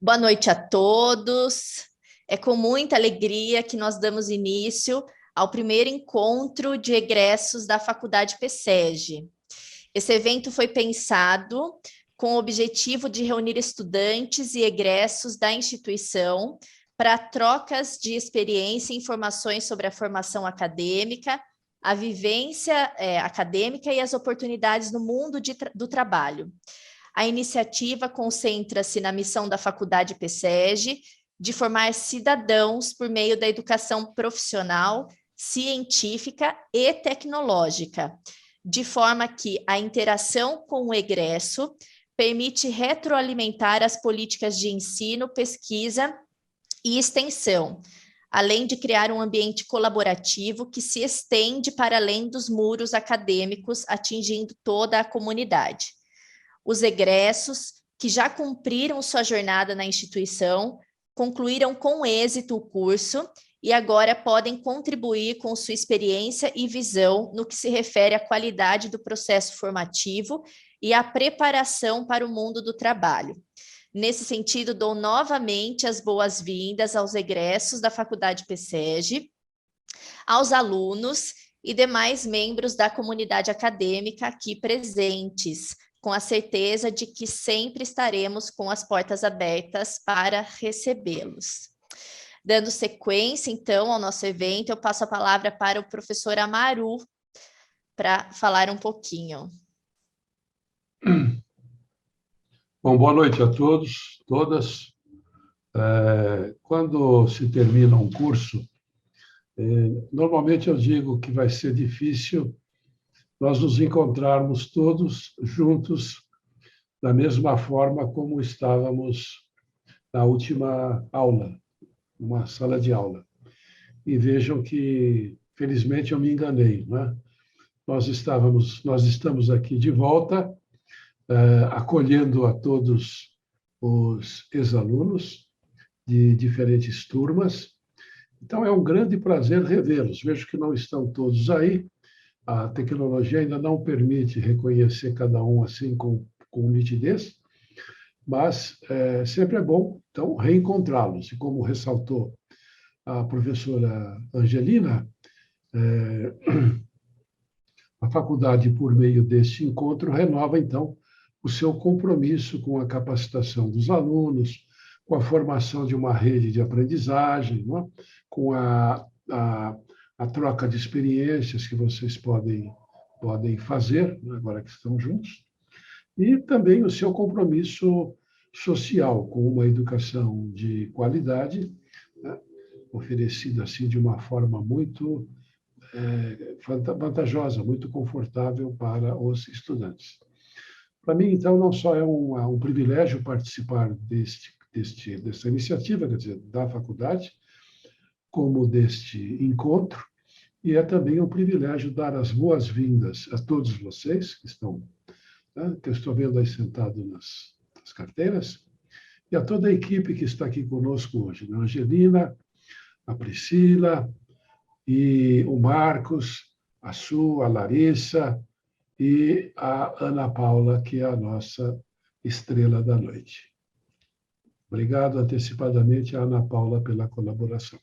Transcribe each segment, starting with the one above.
Boa noite a todos. É com muita alegria que nós damos início ao primeiro encontro de egressos da Faculdade PSEG. Esse evento foi pensado com o objetivo de reunir estudantes e egressos da instituição para trocas de experiência e informações sobre a formação acadêmica, a vivência acadêmica e as oportunidades no mundo do trabalho. A iniciativa concentra-se na missão da Faculdade PSEG de formar cidadãos por meio da educação profissional, científica e tecnológica, de forma que a interação com o egresso permite retroalimentar as políticas de ensino, pesquisa e extensão, além de criar um ambiente colaborativo que se estende para além dos muros acadêmicos, atingindo toda a comunidade. Os egressos, que já cumpriram sua jornada na instituição, concluíram com êxito o curso e agora podem contribuir com sua experiência e visão no que se refere à qualidade do processo formativo e à preparação para o mundo do trabalho. Nesse sentido, dou novamente as boas-vindas aos egressos da Faculdade PSEG, aos alunos e demais membros da comunidade acadêmica aqui presentes, com a certeza de que sempre estaremos com as portas abertas para recebê-los. Dando sequência, então, ao nosso evento, eu passo a palavra para o professor Amaru, para falar um pouquinho. Bom, boa noite a todos, todas. Quando se termina um curso, normalmente eu digo que vai ser difícil nós nos encontrarmos todos juntos da mesma forma como estávamos na última aula, numa sala de aula. E vejam que, felizmente, eu me enganei, né? Nós estamos aqui de volta, acolhendo a todos os ex-alunos de diferentes turmas. Então, é um grande prazer revê-los. Vejo que não estão todos aí. A tecnologia ainda não permite reconhecer cada um assim com nitidez, mas sempre é bom, então, reencontrá-los. E como ressaltou a professora Angelina, a faculdade, por meio deste encontro, renova, então, o seu compromisso com a capacitação dos alunos, com a formação de uma rede de aprendizagem, não é? Com a troca de experiências que vocês podem fazer, agora que estão juntos, e também o seu compromisso social com uma educação de qualidade, né, oferecida assim de uma forma muito vantajosa, muito confortável para os estudantes. Para mim, então, não só é um privilégio participar dessa iniciativa, quer dizer, da faculdade, como deste encontro, e é também um privilégio dar as boas-vindas a todos vocês que estão, né, que eu estou vendo aí sentado nas carteiras, e a toda a equipe que está aqui conosco hoje, né? A Angelina, a Priscila, e o Marcos, a Su, a Larissa e a Ana Paula, que é a nossa estrela da noite. Obrigado antecipadamente a Ana Paula pela colaboração.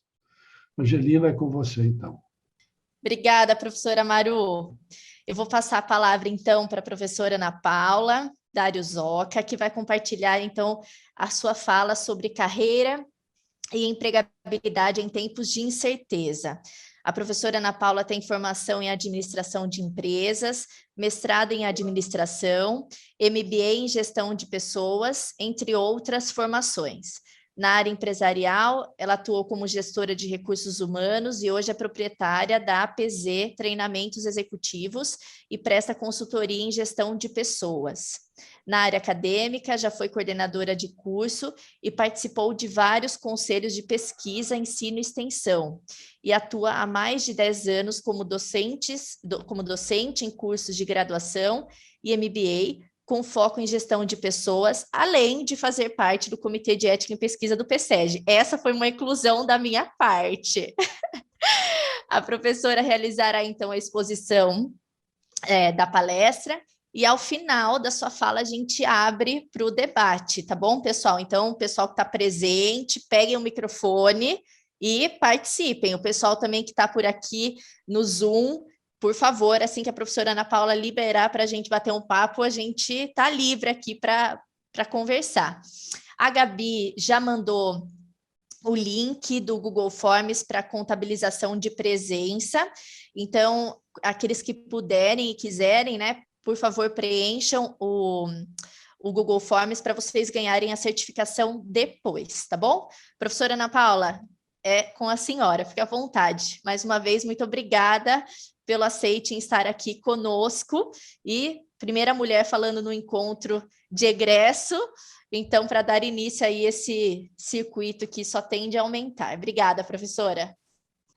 Angelina, é com você, então. Obrigada, professora Maru. Eu vou passar a palavra, então, para a professora Ana Paula Dariuzoca, que vai compartilhar, então, a sua fala sobre carreira e empregabilidade em tempos de incerteza. A professora Ana Paula tem formação em administração de empresas, mestrado em administração, MBA em gestão de pessoas, entre outras formações. Na área empresarial, ela atuou como gestora de recursos humanos e hoje é proprietária da APZ Treinamentos Executivos e presta consultoria em gestão de pessoas. Na área acadêmica, já foi coordenadora de curso e participou de vários conselhos de pesquisa, ensino e extensão, e atua há mais de 10 anos como docente em cursos de graduação e MBA, com foco em gestão de pessoas, além de fazer parte do Comitê de Ética em Pesquisa do PSEG. Essa foi uma inclusão da minha parte. A professora realizará, então, a exposição da palestra E ao final da sua fala, a gente abre para o debate, tá bom, pessoal? Então, o pessoal que está presente, peguem o microfone e participem. O pessoal também que está por aqui no Zoom, por favor, assim que a professora Ana Paula liberar para a gente bater um papo, a gente está livre aqui para conversar. A Gabi já mandou o link do Google Forms para contabilização de presença. Então, aqueles que puderem e quiserem, né, por favor, preencham o Google Forms para vocês ganharem a certificação depois, tá bom? Professora Ana Paula, é com a senhora, fique à vontade. Mais uma vez, muito obrigada pelo aceite em estar aqui conosco e primeira mulher falando no encontro de egresso, então, para dar início a esse circuito que só tende a aumentar. Obrigada, professora.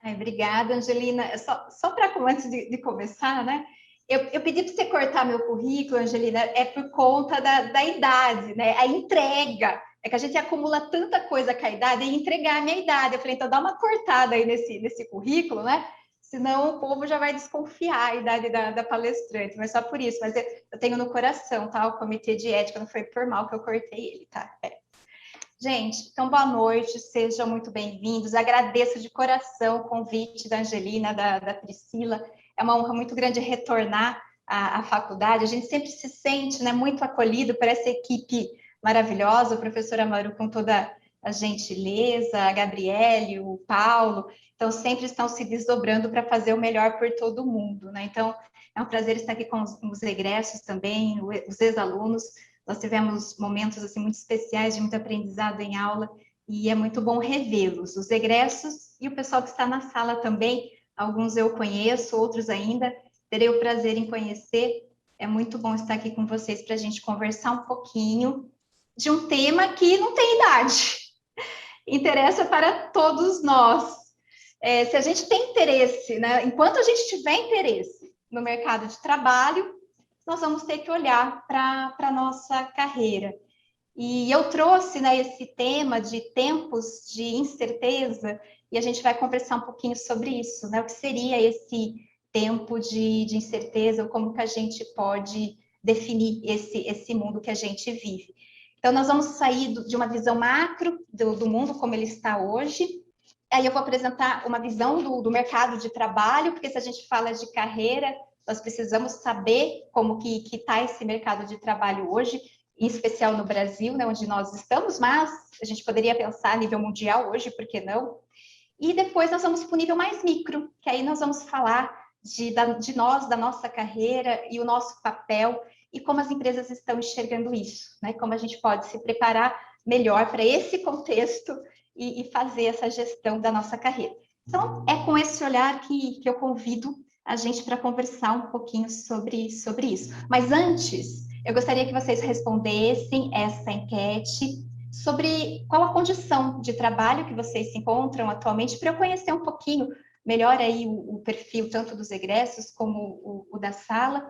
Obrigada, Angelina. Só para antes de começar, né? Eu pedi para você cortar meu currículo, Angelina, é por conta da idade, né? A entrega. É que a gente acumula tanta coisa com a idade e entregar a minha idade. Eu falei, então dá uma cortada aí nesse currículo, né? Senão o povo já vai desconfiar a idade da palestrante, mas só por isso. Mas eu tenho no coração, tá? O comitê de ética, não foi por mal que eu cortei ele, tá? Gente, então boa noite, sejam muito bem-vindos. Agradeço de coração o convite da Angelina, da Priscila. É uma honra muito grande retornar à faculdade. A gente sempre se sente, né, muito acolhido por essa equipe maravilhosa, o professor Amaru com toda a gentileza, a Gabriele, o Paulo. Então, sempre estão se desdobrando para fazer o melhor por todo mundo, né? Então, é um prazer estar aqui com os egressos também, os ex-alunos. Nós tivemos momentos assim, muito especiais de muito aprendizado em aula e é muito bom revê-los, os egressos e o pessoal que está na sala também. Alguns eu conheço, outros ainda terei o prazer em conhecer. É muito bom estar aqui com vocês para a gente conversar um pouquinho de um tema que não tem idade, interessa para todos nós. Se a gente tem interesse, né? Enquanto a gente tiver interesse no mercado de trabalho, nós vamos ter que olhar para a nossa carreira. E eu trouxe, né, esse tema de tempos de incerteza, e a gente vai conversar um pouquinho sobre isso, né? O que seria esse tempo de incerteza, ou como que a gente pode definir esse mundo que a gente vive. Então, nós vamos sair de uma visão macro do mundo como ele está hoje. Aí eu vou apresentar uma visão do mercado de trabalho, porque se a gente fala de carreira, nós precisamos saber como que está esse mercado de trabalho hoje, em especial no Brasil, né, onde nós estamos, mas a gente poderia pensar a nível mundial hoje, por que não? E depois nós vamos para o nível mais micro, que aí nós vamos falar de nós, da nossa carreira e o nosso papel, e como as empresas estão enxergando isso, né? Como a gente pode se preparar melhor para esse contexto e fazer essa gestão da nossa carreira. Então, é com esse olhar que eu convido a gente para conversar um pouquinho sobre isso. Mas antes, eu gostaria que vocês respondessem essa enquete sobre qual a condição de trabalho que vocês se encontram atualmente, para eu conhecer um pouquinho melhor aí o perfil tanto dos egressos como o da sala.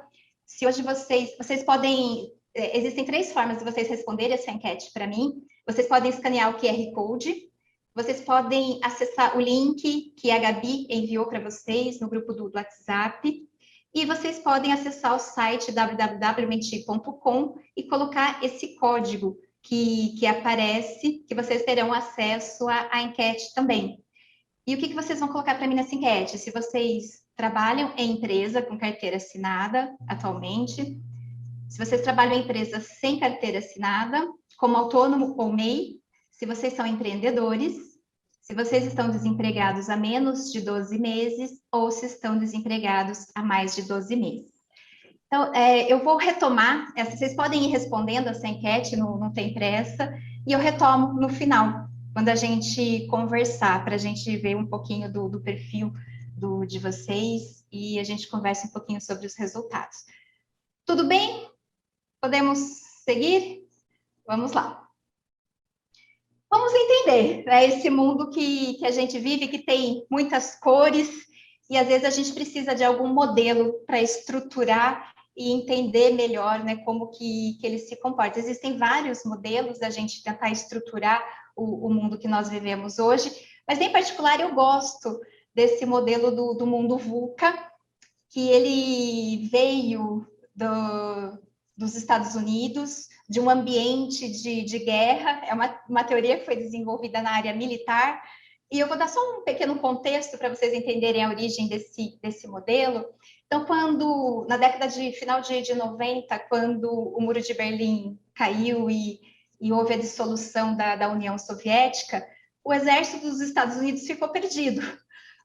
Se hoje vocês podem, existem 3 formas de vocês responderem essa enquete para mim. Vocês podem escanear o QR Code, vocês podem acessar o link que a Gabi enviou para vocês no grupo do WhatsApp, e vocês podem acessar o site www.menti.com e colocar esse código que aparece, que vocês terão acesso à enquete também. E o que vocês vão colocar para mim nessa enquete? Se vocês trabalham em empresa com carteira assinada atualmente, se vocês trabalham em empresa sem carteira assinada, como autônomo ou MEI, se vocês são empreendedores, se vocês estão desempregados há menos de 12 meses ou se estão desempregados há mais de 12 meses. Então, eu vou retomar, vocês podem ir respondendo essa enquete, não tem pressa, e eu retomo no final, quando a gente conversar, para a gente ver um pouquinho do perfil de vocês e a gente conversa um pouquinho sobre os resultados. Tudo bem? Podemos seguir? Vamos lá. Vamos entender, né, esse mundo que a gente vive, que tem muitas cores, e às vezes a gente precisa de algum modelo para estruturar e entender melhor, né, como que ele se comporta. Existem vários modelos da gente tentar estruturar o mundo que nós vivemos hoje, mas em particular eu gosto desse modelo do mundo VUCA, que ele veio dos Estados Unidos, de um ambiente de guerra. É uma teoria que foi desenvolvida na área militar. E eu vou dar só um pequeno contexto para vocês entenderem a origem desse modelo. Então, na década final de 90, quando o Muro de Berlim caiu e houve a dissolução da União Soviética, o exército dos Estados Unidos ficou perdido,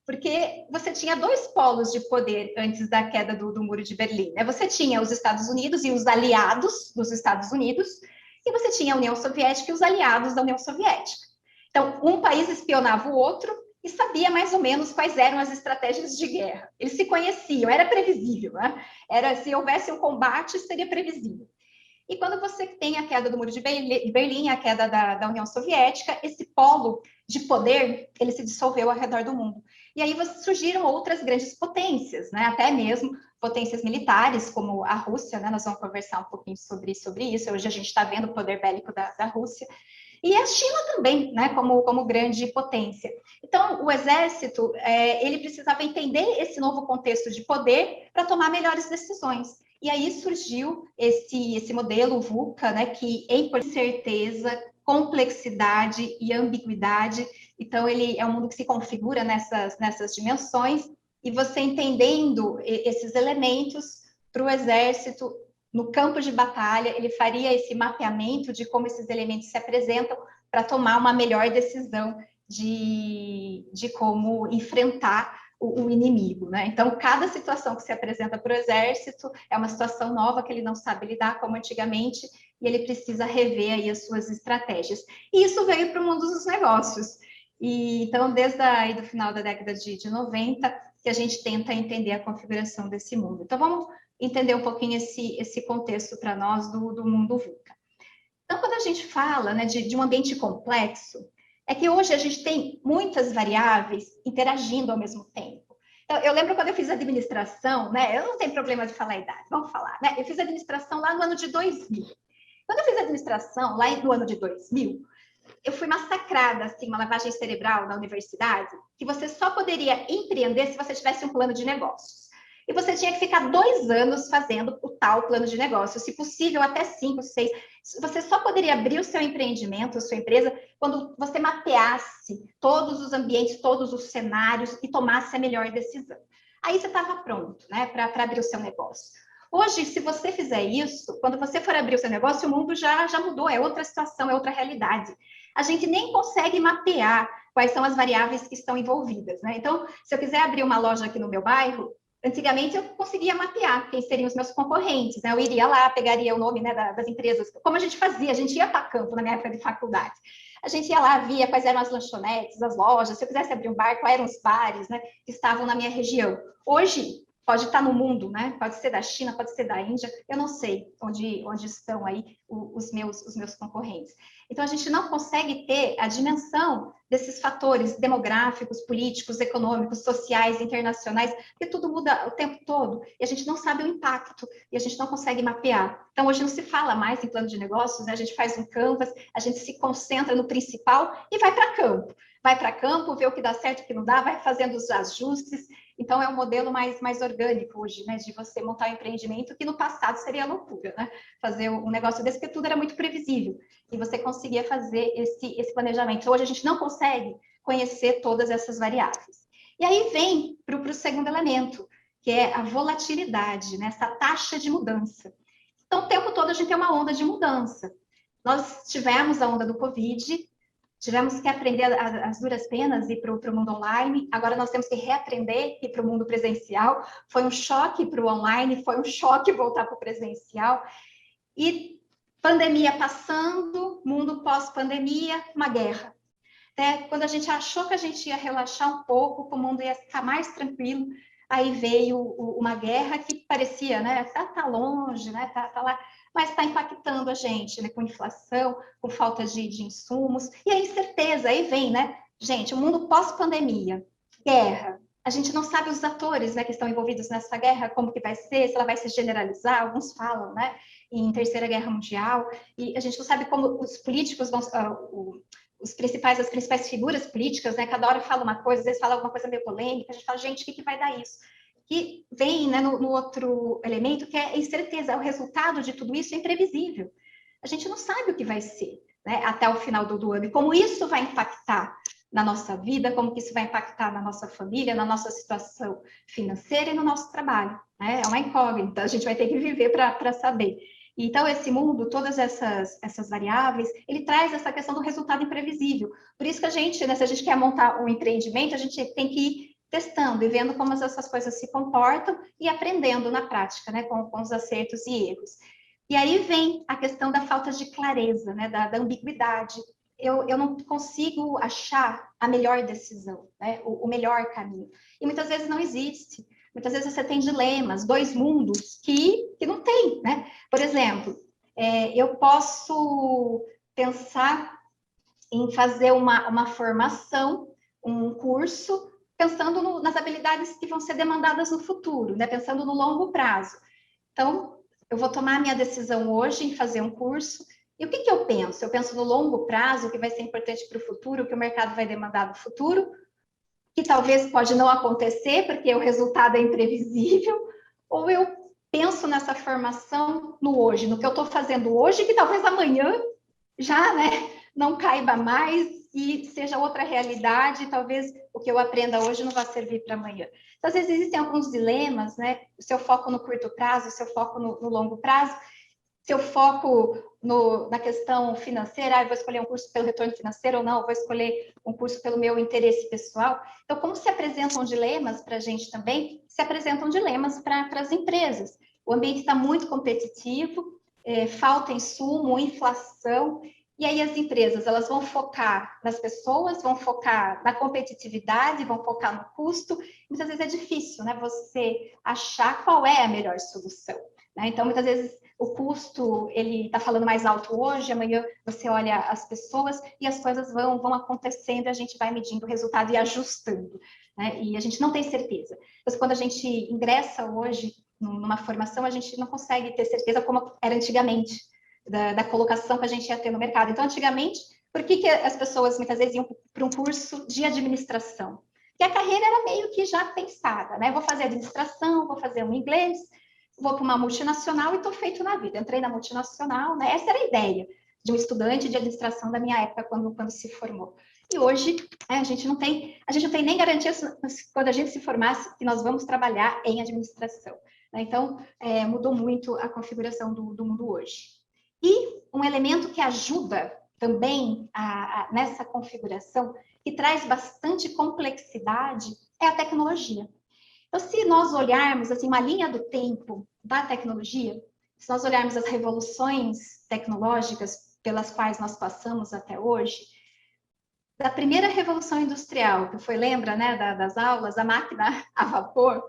porque você tinha dois polos de poder antes da queda do Muro de Berlim, né? Você tinha os Estados Unidos e os aliados dos Estados Unidos, e você tinha a União Soviética e os aliados da União Soviética. Então, um país espionava o outro e sabia mais ou menos quais eram as estratégias de guerra. Eles se conheciam, era previsível, né? Se houvesse um combate, seria previsível. E quando você tem a queda do Muro de Berlim, a queda da União Soviética, esse polo de poder, ele se dissolveu ao redor do mundo. E aí surgiram outras grandes potências, né? Até mesmo potências militares, como a Rússia, né? Nós vamos conversar um pouquinho sobre isso. Hoje a gente está vendo o poder bélico da Rússia. E a China também, né, como grande potência. Então, o exército, ele precisava entender esse novo contexto de poder para tomar melhores decisões. E aí surgiu esse modelo VUCA, né, que em certeza, complexidade e ambiguidade. Então, ele é um mundo que se configura nessas dimensões, e você entendendo esses elementos para o exército, no campo de batalha, ele faria esse mapeamento de como esses elementos se apresentam para tomar uma melhor decisão de como enfrentar o inimigo, né? Então, cada situação que se apresenta para o exército é uma situação nova que ele não sabe lidar como antigamente, e ele precisa rever aí as suas estratégias. E isso veio para o mundo dos negócios. E, então, desde aí do final da década de 90, que a gente tenta entender a configuração desse mundo. Então, vamos entender um pouquinho esse contexto para nós do mundo VUCA. Então, quando a gente fala, né, de um ambiente complexo, é que hoje a gente tem muitas variáveis interagindo ao mesmo tempo. Então, eu lembro quando eu fiz administração, né, eu não tenho problema de falar a idade, vamos falar, né? Eu fiz administração lá no ano de 2000. Quando eu fiz administração lá no ano de 2000, eu fui massacrada, assim, uma lavagem cerebral na universidade, que você só poderia empreender se você tivesse um plano de negócios. E você tinha que ficar 2 anos fazendo o tal plano de negócio, se possível até 5, 6. Você só poderia abrir o seu empreendimento, a sua empresa, quando você mapeasse todos os ambientes, todos os cenários e tomasse a melhor decisão. Aí você estava pronto, né, para abrir o seu negócio. Hoje, se você fizer isso, quando você for abrir o seu negócio, o mundo já mudou, é outra situação, é outra realidade. A gente nem consegue mapear quais são as variáveis que estão envolvidas, né? Então, se eu quiser abrir uma loja aqui no meu bairro, antigamente eu conseguia mapear quem seriam os meus concorrentes, né? Eu iria lá, pegaria o nome, né, das empresas, como a gente fazia, a gente ia para campo na minha época de faculdade. A gente ia lá, via quais eram as lanchonetes, as lojas, se eu quisesse abrir um bar, quais eram os bares, né, que estavam na minha região. Hoje, pode estar no mundo, né? Pode ser da China, pode ser da Índia, eu não sei onde estão aí os meus concorrentes. Então, a gente não consegue ter a dimensão desses fatores demográficos, políticos, econômicos, sociais, internacionais, porque tudo muda o tempo todo, e a gente não sabe o impacto, e a gente não consegue mapear. Então, hoje não se fala mais em plano de negócios, né? A gente faz um canvas, a gente se concentra no principal e vai para campo. Vai para campo, vê o que dá certo, o que não dá, vai fazendo os ajustes. Então, é um modelo mais orgânico hoje, né? De você montar um empreendimento que no passado seria loucura, né? Fazer um negócio desse, porque tudo era muito previsível. E você conseguia fazer esse planejamento. Hoje, a gente não consegue conhecer todas essas variáveis. E aí vem para o segundo elemento, que é a volatilidade, né? Essa taxa de mudança. Então, o tempo todo a gente tem uma onda de mudança. Nós tivemos a onda do Covid, tivemos que aprender as duras penas e ir para o mundo online. Agora nós temos que reaprender e ir para o mundo presencial. Foi um choque para o online, foi um choque voltar para o presencial. E pandemia passando, mundo pós-pandemia, uma guerra. Quando a gente achou que a gente ia relaxar um pouco, que o mundo ia ficar mais tranquilo, aí veio uma guerra que parecia, né? Tá longe, né? Tá lá, mas está impactando a gente, né? Com inflação, com falta de insumos, e a incerteza, aí vem, né? Gente, o mundo pós-pandemia, guerra, a gente não sabe os atores, né, que estão envolvidos nessa guerra, como que vai ser, se ela vai se generalizar, alguns falam, né, em Terceira Guerra Mundial, e a gente não sabe como os políticos vão... as principais figuras políticas, né? Cada hora fala uma coisa, às vezes fala alguma coisa meio polêmica, a gente fala, gente, o que vai dar isso? que vem, né, no outro elemento, que é a incerteza. O resultado de tudo isso é imprevisível. A gente não sabe o que vai ser, né, até o final do ano, e como isso vai impactar na nossa vida, como que isso vai impactar na nossa família, na nossa situação financeira e no nosso trabalho, né? É uma incógnita, a gente vai ter que viver para saber. Então, esse mundo, todas essas variáveis, ele traz essa questão do resultado imprevisível. Por isso que a gente, né, se a gente quer montar um empreendimento, a gente tem que ir testando e vendo como essas coisas se comportam e aprendendo na prática, né, com os acertos e erros. E aí vem a questão da falta de clareza, né, da ambiguidade. Eu não consigo achar a melhor decisão, né, o melhor caminho. E muitas vezes não existe. Muitas vezes você tem dilemas, dois mundos que não tem, né? Por exemplo, eu posso pensar em fazer uma formação, um curso, pensando nas habilidades que vão ser demandadas no futuro, né? Pensando no longo prazo. Então, eu vou tomar a minha decisão hoje em fazer um curso. E o que eu penso? Eu penso no longo prazo, o que vai ser importante para o futuro, o que o mercado vai demandar no futuro, que talvez pode não acontecer, porque o resultado é imprevisível, ou eu penso nessa formação no hoje, no que eu estou fazendo hoje, que talvez amanhã já, né, não caiba mais e seja outra realidade, talvez o que eu aprenda hoje não vá servir para amanhã. Então, às vezes existem alguns dilemas, né, o seu foco no curto prazo, o seu foco no longo prazo, seu foco na questão financeira, eu vou escolher um curso pelo retorno financeiro ou não, eu vou escolher um curso pelo meu interesse pessoal. Então, como se apresentam dilemas para a gente também, se apresentam dilemas para as empresas. O ambiente está muito competitivo, falta insumo, inflação, e aí as empresas elas vão focar nas pessoas, vão focar na competitividade, vão focar no custo. Muitas vezes é difícil, né, você achar qual é a melhor solução, né? Então, muitas vezes o custo, ele está falando mais alto hoje, amanhã você olha as pessoas e as coisas vão acontecendo, a gente vai medindo o resultado e ajustando, né? E a gente não tem certeza. Então, quando a gente ingressa hoje numa formação, a gente não consegue ter certeza como era antigamente, da colocação que a gente ia ter no mercado. Então, antigamente, por que as pessoas muitas vezes iam para um curso de administração? Porque a carreira era meio que já pensada, né? Vou fazer administração, vou fazer um inglês, vou para uma multinacional e estou feito na vida. Entrei na multinacional, né? Essa era a ideia de um estudante de administração da minha época, quando se formou. E hoje, a gente não tem nem garantia quando a gente se formasse que nós vamos trabalhar em administração, né? Então, mudou muito a configuração do mundo hoje. E um elemento que ajuda também nessa configuração, que traz bastante complexidade, é a tecnologia. Então, se nós olharmos assim, uma linha do tempo da tecnologia, se nós olharmos as revoluções tecnológicas pelas quais nós passamos até hoje, da primeira revolução industrial, que foi, lembra, né, das aulas, a máquina a vapor,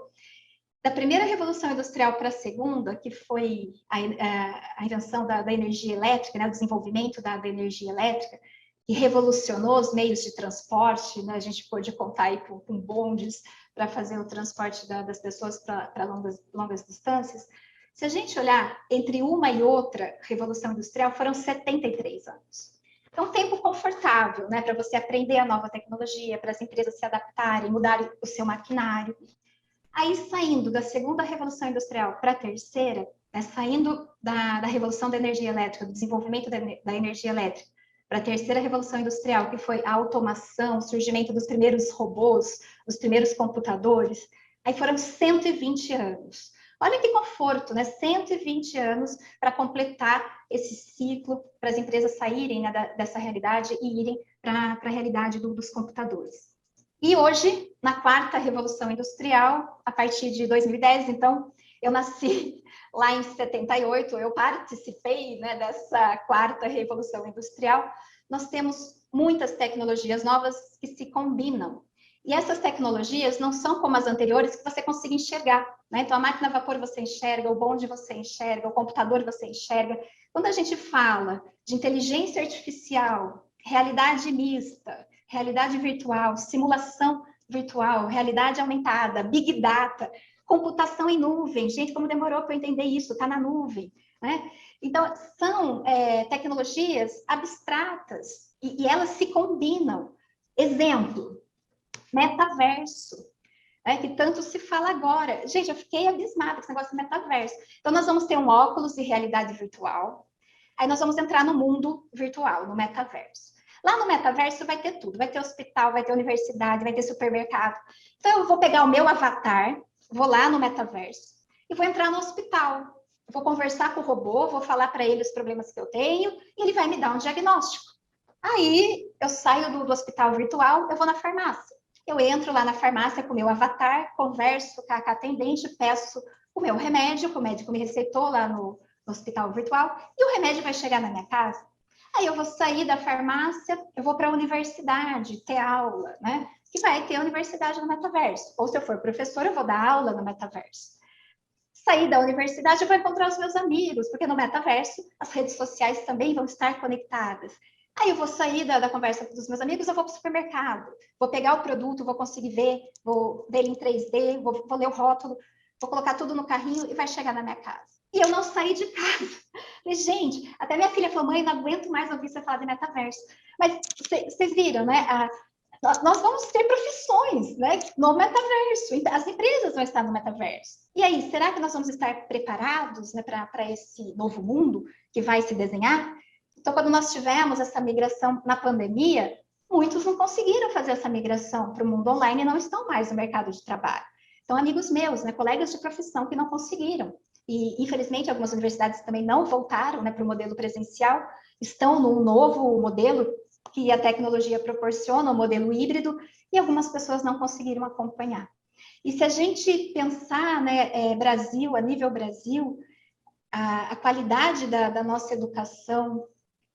da primeira revolução industrial para a segunda, que foi a invenção da energia elétrica, né, o desenvolvimento da energia elétrica, que revolucionou os meios de transporte, né? A gente pôde contar aí com bondes para fazer o transporte das pessoas para longas distâncias. Se a gente olhar entre uma e outra revolução industrial, foram 73 anos. Então, um tempo confortável, né, para você aprender a nova tecnologia, para as empresas se adaptarem, mudarem o seu maquinário. Aí, saindo da segunda revolução industrial para a terceira, né, saindo da revolução da energia elétrica, do desenvolvimento da energia elétrica, para a terceira revolução industrial, que foi a automação, o surgimento dos primeiros robôs, dos primeiros computadores, aí foram 120 anos. Olha que conforto, né? 120 anos para completar esse ciclo, para as empresas saírem, né, dessa realidade e irem para a realidade dos computadores. E hoje, na quarta revolução industrial, a partir de 2010, então, eu nasci lá em 78, eu participei, né, dessa quarta revolução industrial. Nós temos muitas tecnologias novas que se combinam. E essas tecnologias não são como as anteriores que você consiga enxergar, né? Então, a máquina a vapor você enxerga, o bonde você enxerga, o computador você enxerga. Quando a gente fala de inteligência artificial, realidade mista, realidade virtual, simulação virtual, realidade aumentada, big data, computação em nuvem. Gente, como demorou para eu entender isso? Está na nuvem, né? Então, são tecnologias abstratas e elas se combinam. Exemplo, metaverso. né, que tanto se fala agora. Gente, eu fiquei abismada com esse negócio do metaverso. Então, nós vamos ter um óculos de realidade virtual, aí nós vamos entrar no mundo virtual, no metaverso. Lá no metaverso vai ter tudo, vai ter hospital, vai ter universidade, vai ter supermercado. Então, eu vou pegar o meu avatar, vou lá no metaverso e vou entrar no hospital. Eu vou conversar com o robô, vou falar para ele os problemas que eu tenho e ele vai me dar um diagnóstico. Aí, eu saio do hospital virtual, eu vou na farmácia. Eu entro lá na farmácia com o meu avatar, converso com a atendente, peço o meu remédio, que o médico me receitou lá no hospital virtual, e o remédio vai chegar na minha casa. Aí eu vou sair da farmácia, eu vou para a universidade ter aula, né? Que vai ter a universidade no metaverso. Ou se eu for professora, eu vou dar aula no metaverso. Sair da universidade, eu vou encontrar os meus amigos, porque no metaverso as redes sociais também vão estar conectadas. Aí eu vou sair da conversa dos meus amigos, eu vou para o supermercado, vou pegar o produto, vou conseguir ver, vou ver ele em 3D, vou ler o rótulo, vou colocar tudo no carrinho e vai chegar na minha casa. E eu não saí de casa. Falei, gente, até minha filha falou, mãe, não aguento mais ouvir você falar de metaverso. Mas vocês viram, né? Nós vamos ter profissões, né, no metaverso. As empresas vão estar no metaverso. E aí, será que nós vamos estar preparados, né, para esse novo mundo que vai se desenhar? Então, quando nós tivemos essa migração na pandemia, muitos não conseguiram fazer essa migração para o mundo online e não estão mais no mercado de trabalho. Então, amigos meus, né, colegas de profissão que não conseguiram. E, infelizmente, algumas universidades também não voltaram, né, para o modelo presencial, estão num novo modelo que a tecnologia proporciona, o modelo híbrido, e algumas pessoas não conseguiram acompanhar. E se a gente pensar, né, Brasil, a nível Brasil, a qualidade da nossa educação,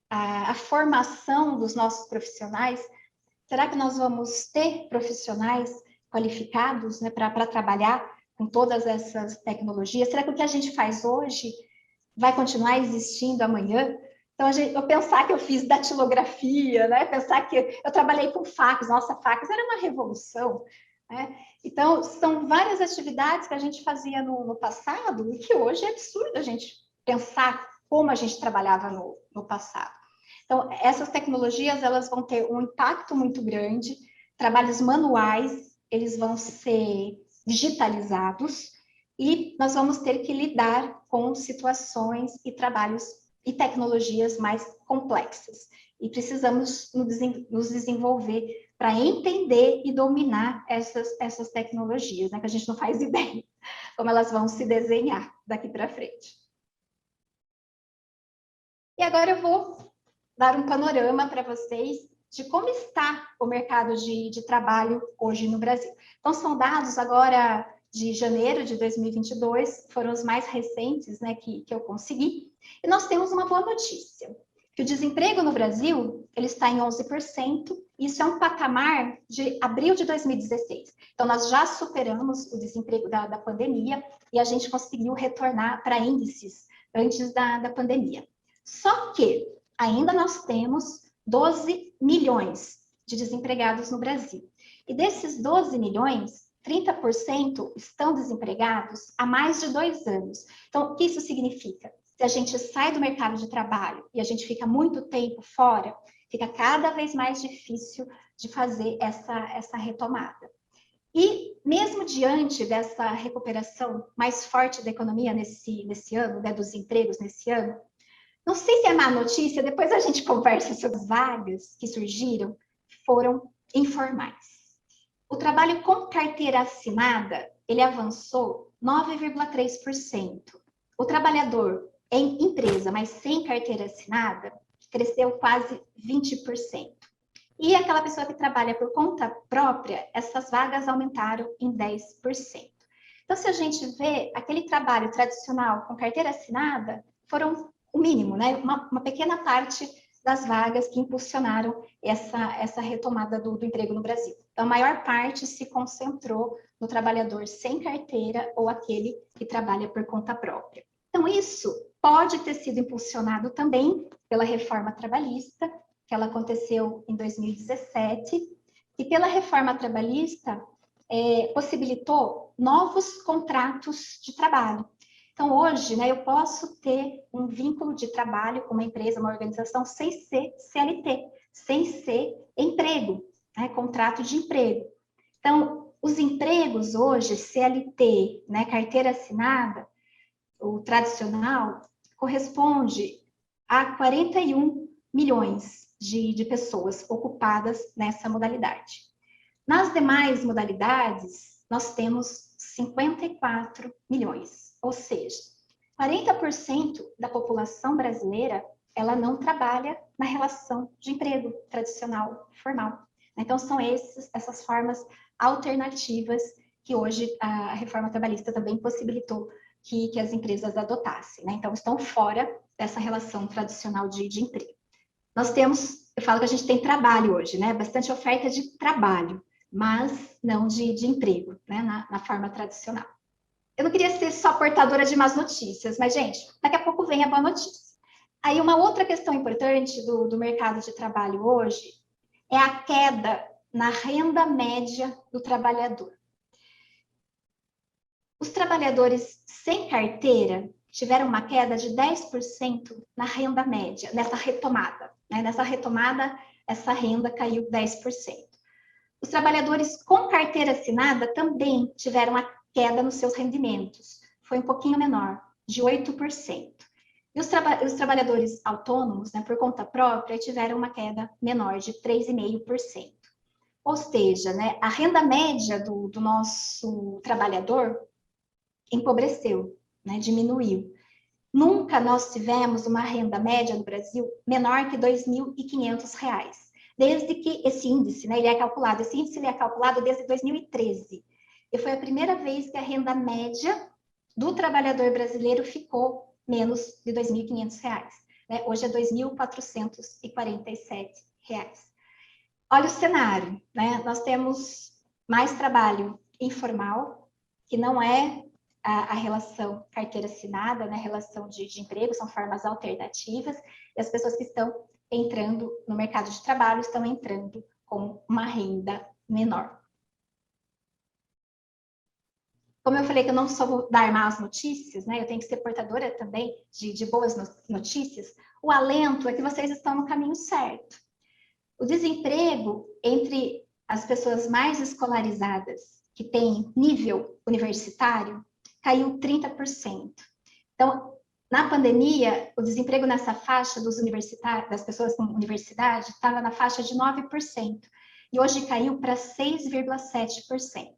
a formação dos nossos profissionais, será que nós vamos ter profissionais qualificados, né, para trabalhar com todas essas tecnologias? Será que o que a gente faz hoje vai continuar existindo amanhã? Então, eu pensar que eu fiz datilografia, né? Pensar que eu trabalhei com fax, nossa, fax era uma revolução, né? Então, são várias atividades que a gente fazia no passado e que hoje é absurdo a gente pensar como a gente trabalhava no passado. Então, essas tecnologias, elas vão ter um impacto muito grande, trabalhos manuais, eles vão ser digitalizados e nós vamos ter que lidar com situações e trabalhos e tecnologias mais complexas. E precisamos nos desenvolver para entender e dominar essas tecnologias, né? Que a gente não faz ideia como elas vão se desenhar daqui para frente. E agora eu vou dar um panorama para vocês de como está o mercado de trabalho hoje no Brasil. Então, são dados agora de janeiro de 2022, foram os mais recentes, né, que eu consegui. E nós temos uma boa notícia, que o desemprego no Brasil, ele está em 11%, isso é um patamar de abril de 2016. Então, nós já superamos o desemprego da pandemia e a gente conseguiu retornar para índices antes da pandemia. Só que ainda nós temos 12 milhões de desempregados no Brasil. E desses 12 milhões, 30% estão desempregados há mais de 2 anos. Então, o que isso significa? Se a gente sai do mercado de trabalho e a gente fica muito tempo fora, fica cada vez mais difícil de fazer essa retomada. E mesmo diante dessa recuperação mais forte da economia nesse ano, né, dos empregos nesse ano, não sei se é má notícia, depois a gente conversa sobre as vagas que surgiram, foram informais. O trabalho com carteira assinada, ele avançou 9,3%. O trabalhador em empresa, mas sem carteira assinada, cresceu quase 20%. E aquela pessoa que trabalha por conta própria, essas vagas aumentaram em 10%. Então, se a gente vê aquele trabalho tradicional com carteira assinada, foram o mínimo, né? Uma pequena parte das vagas que impulsionaram essa retomada do emprego no Brasil. Então, a maior parte se concentrou no trabalhador sem carteira ou aquele que trabalha por conta própria. Então, isso pode ter sido impulsionado também pela reforma trabalhista, que ela aconteceu em 2017, e pela reforma trabalhista possibilitou novos contratos de trabalho. Então, hoje, né, eu posso ter um vínculo de trabalho com uma empresa, uma organização, sem ser CLT, sem ser emprego, né, contrato de emprego. Então, os empregos hoje, CLT, né, carteira assinada, o tradicional, corresponde a 41 milhões de pessoas ocupadas nessa modalidade. Nas demais modalidades, nós temos 54 milhões, ou seja, 40% da população brasileira, ela não trabalha na relação de emprego tradicional, formal. Então, são essas formas alternativas que hoje a reforma trabalhista também possibilitou que as empresas adotassem, né? Então, estão fora dessa relação tradicional de emprego. Nós temos, eu falo que a gente tem trabalho hoje, né? Bastante oferta de trabalho, mas não de emprego, né? Na forma tradicional. Eu não queria ser só portadora de más notícias, mas, gente, daqui a pouco vem a boa notícia. Aí, uma outra questão importante do mercado de trabalho hoje é a queda na renda média do trabalhador. Os trabalhadores sem carteira tiveram uma queda de 10% na renda média, nessa retomada. Né? Nessa retomada, essa renda caiu 10%. Os trabalhadores com carteira assinada também tiveram uma queda nos seus rendimentos. Foi um pouquinho menor, de 8%. E os trabalhadores autônomos, né, por conta própria, tiveram uma queda menor, de 3,5%. Ou seja, né, a renda média do nosso trabalhador empobreceu, né, diminuiu. Nunca nós tivemos uma renda média no Brasil menor que R$ 2.500, desde que esse índice, né, ele é calculado desde 2013. E foi a primeira vez que a renda média do trabalhador brasileiro ficou menos de R$ 2.500. Né? Hoje é R$ 2.447. Olha o cenário, né? Nós temos mais trabalho informal, que não é a relação carteira assinada, né? Relação de emprego, são formas alternativas, e as pessoas que estão entrando no mercado de trabalho estão entrando com uma renda menor. Como eu falei que eu não só vou dar más notícias, né? Eu tenho que ser portadora também de boas notícias. O alento é que vocês estão no caminho certo. O desemprego entre as pessoas mais escolarizadas, que têm nível universitário, caiu 30%. Então, na pandemia, o desemprego nessa faixa dos universitários, das pessoas com universidade, estava na faixa de 9%. E hoje caiu para 6,7%.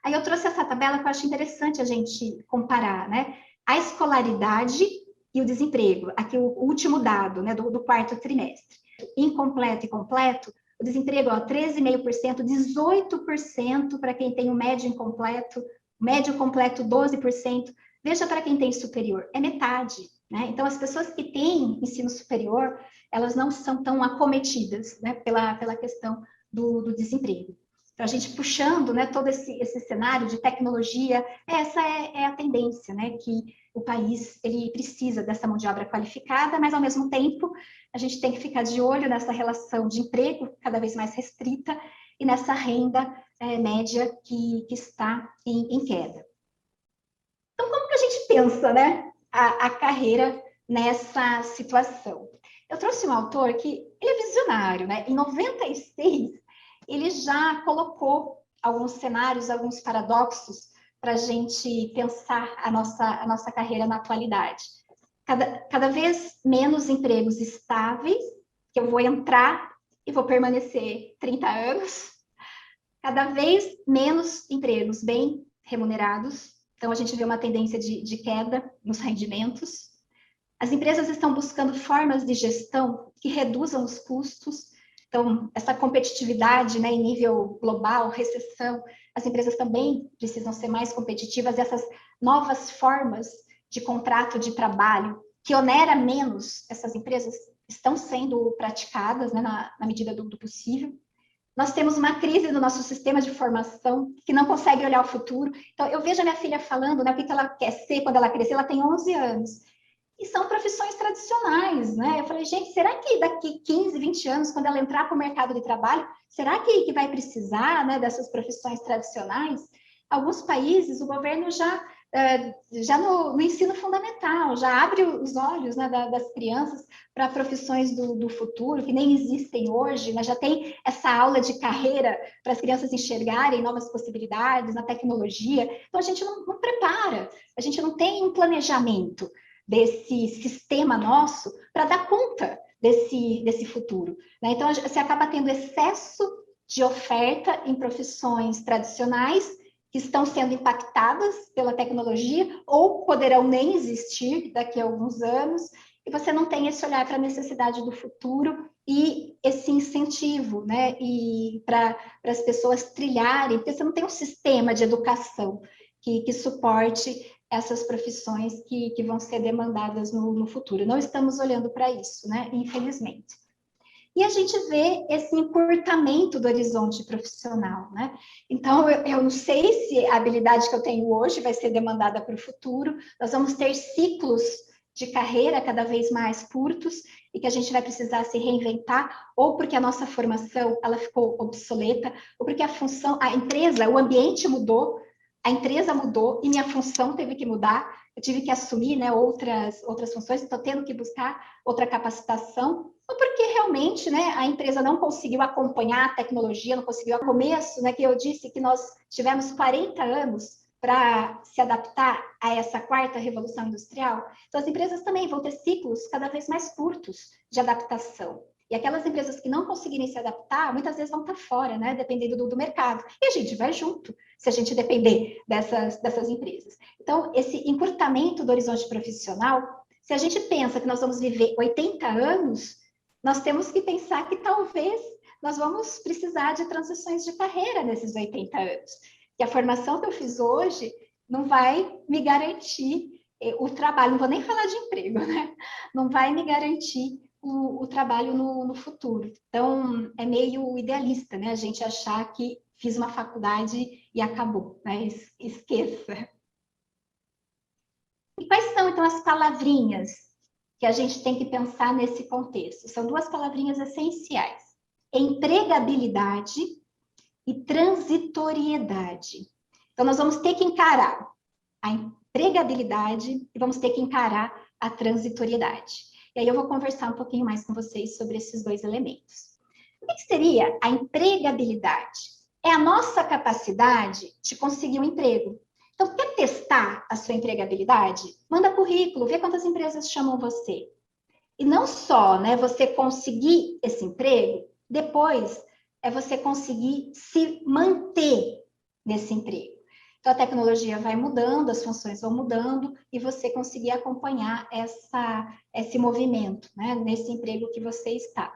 Aí eu trouxe essa tabela que eu acho interessante a gente comparar, né? A escolaridade e o desemprego. Aqui o último dado, né, do quarto trimestre. Incompleto e completo, o desemprego, 13,5%, 18% para quem tem o médio incompleto, médio completo 12%. Veja para quem tem superior, é metade, né? Então, as pessoas que têm ensino superior, elas não são tão acometidas, né, pela questão do desemprego. Então, a gente puxando, né, todo esse cenário de tecnologia, essa é a tendência, né, que o país ele precisa dessa mão de obra qualificada, mas, ao mesmo tempo, a gente tem que ficar de olho nessa relação de emprego cada vez mais restrita e nessa renda média que está em queda. Então, como que a gente pensa, né, a carreira nessa situação? Eu trouxe um autor que ele é visionário, né? Em 96, ele já colocou alguns cenários, alguns paradoxos para a gente pensar a nossa carreira na atualidade. Cada vez menos empregos estáveis, que eu vou entrar e vou permanecer 30 anos. Cada vez menos empregos bem remunerados. Então, a gente vê uma tendência de queda nos rendimentos. As empresas estão buscando formas de gestão que reduzam os custos. Então, essa competitividade, né, em nível global, recessão, as empresas também precisam ser mais competitivas. E essas novas formas de contrato de trabalho, que onera menos essas empresas, estão sendo praticadas, né, na medida do possível. Nós temos uma crise no nosso sistema de formação, que não consegue olhar o futuro. Então, eu vejo a minha filha falando, né, o que ela quer ser quando ela crescer. Ela tem 11 anos. E são profissões tradicionais, né? Eu falei, gente, será que daqui 15, 20 anos, quando ela entrar para o mercado de trabalho, será que vai precisar, né, dessas profissões tradicionais? Alguns países, o governo já já no ensino fundamental, já abre os olhos, né, das crianças para profissões do futuro, que nem existem hoje, mas já tem essa aula de carreira para as crianças enxergarem novas possibilidades na tecnologia. Então, a gente não prepara, a gente não tem um planejamento desse sistema nosso para dar conta desse futuro, né? Então, você acaba tendo excesso de oferta em profissões tradicionais que estão sendo impactadas pela tecnologia ou poderão nem existir daqui a alguns anos, e você não tem esse olhar para a necessidade do futuro e esse incentivo, né? E para as pessoas trilharem, porque você não tem um sistema de educação que suporte essas profissões que vão ser demandadas no futuro. Não estamos olhando para isso, né? Infelizmente. E a gente vê esse encurtamento do horizonte profissional, né? Então, eu não sei se a habilidade que eu tenho hoje vai ser demandada para o futuro. Nós vamos ter ciclos de carreira cada vez mais curtos e que a gente vai precisar se reinventar, ou porque a nossa formação ela ficou obsoleta, ou porque a função, a empresa, o ambiente mudou, a empresa mudou e minha função teve que mudar. Eu tive que assumir, né, outras funções, estou tendo que buscar outra capacitação, ou porque realmente, né, a empresa não conseguiu acompanhar a tecnologia, não conseguiu ao começo, né, que eu disse que nós tivemos 40 anos para se adaptar a essa quarta revolução industrial. Então, as empresas também vão ter ciclos cada vez mais curtos de adaptação. E aquelas empresas que não conseguirem se adaptar, muitas vezes vão estar fora, né, dependendo do mercado. E a gente vai junto, se a gente depender dessas empresas. Então, esse encurtamento do horizonte profissional, se a gente pensa que nós vamos viver 80 anos, nós temos que pensar que talvez nós vamos precisar de transições de carreira nesses 80 anos. Que a formação que eu fiz hoje não vai me garantir o trabalho, não vou nem falar de emprego, né? Não vai me garantir o trabalho no futuro. Então, é meio idealista, né? A gente achar que fiz uma faculdade e acabou, né? Esqueça. E quais são, então, as palavrinhas que a gente tem que pensar nesse contexto? São duas palavrinhas essenciais: empregabilidade e transitoriedade. Então, nós vamos ter que encarar a empregabilidade e vamos ter que encarar a transitoriedade. E aí eu vou conversar um pouquinho mais com vocês sobre esses dois elementos. O que seria a empregabilidade? É a nossa capacidade de conseguir um emprego. Então, quer testar a sua empregabilidade? Manda currículo, vê quantas empresas chamam você. E não só, né, você conseguir esse emprego, depois é você conseguir se manter nesse emprego. Então, a tecnologia vai mudando, as funções vão mudando, e você conseguir acompanhar esse movimento, né, nesse emprego que você está.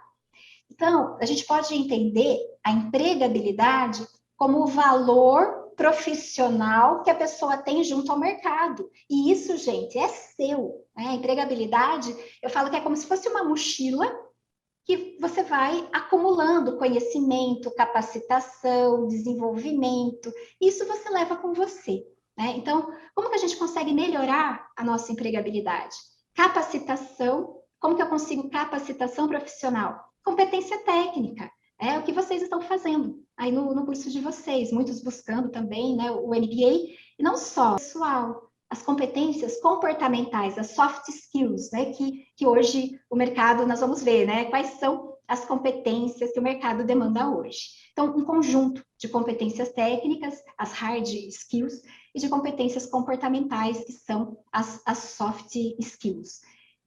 Então, a gente pode entender a empregabilidade como o valor profissional que a pessoa tem junto ao mercado. E isso, gente, é seu, né? A empregabilidade, eu falo que é como se fosse uma mochila que você vai acumulando conhecimento, capacitação, desenvolvimento. Isso você leva com você, né? Então, como que a gente consegue melhorar a nossa empregabilidade? Capacitação. Como que eu consigo capacitação profissional? Competência técnica. É o que vocês estão fazendo aí no curso de vocês, muitos buscando também, né, o MBA, e não só pessoal, as competências comportamentais, as soft skills, né, que hoje o mercado, nós vamos ver, né, quais são as competências que o mercado demanda hoje. Então, um conjunto de competências técnicas, as hard skills, e de competências comportamentais, que são as soft skills.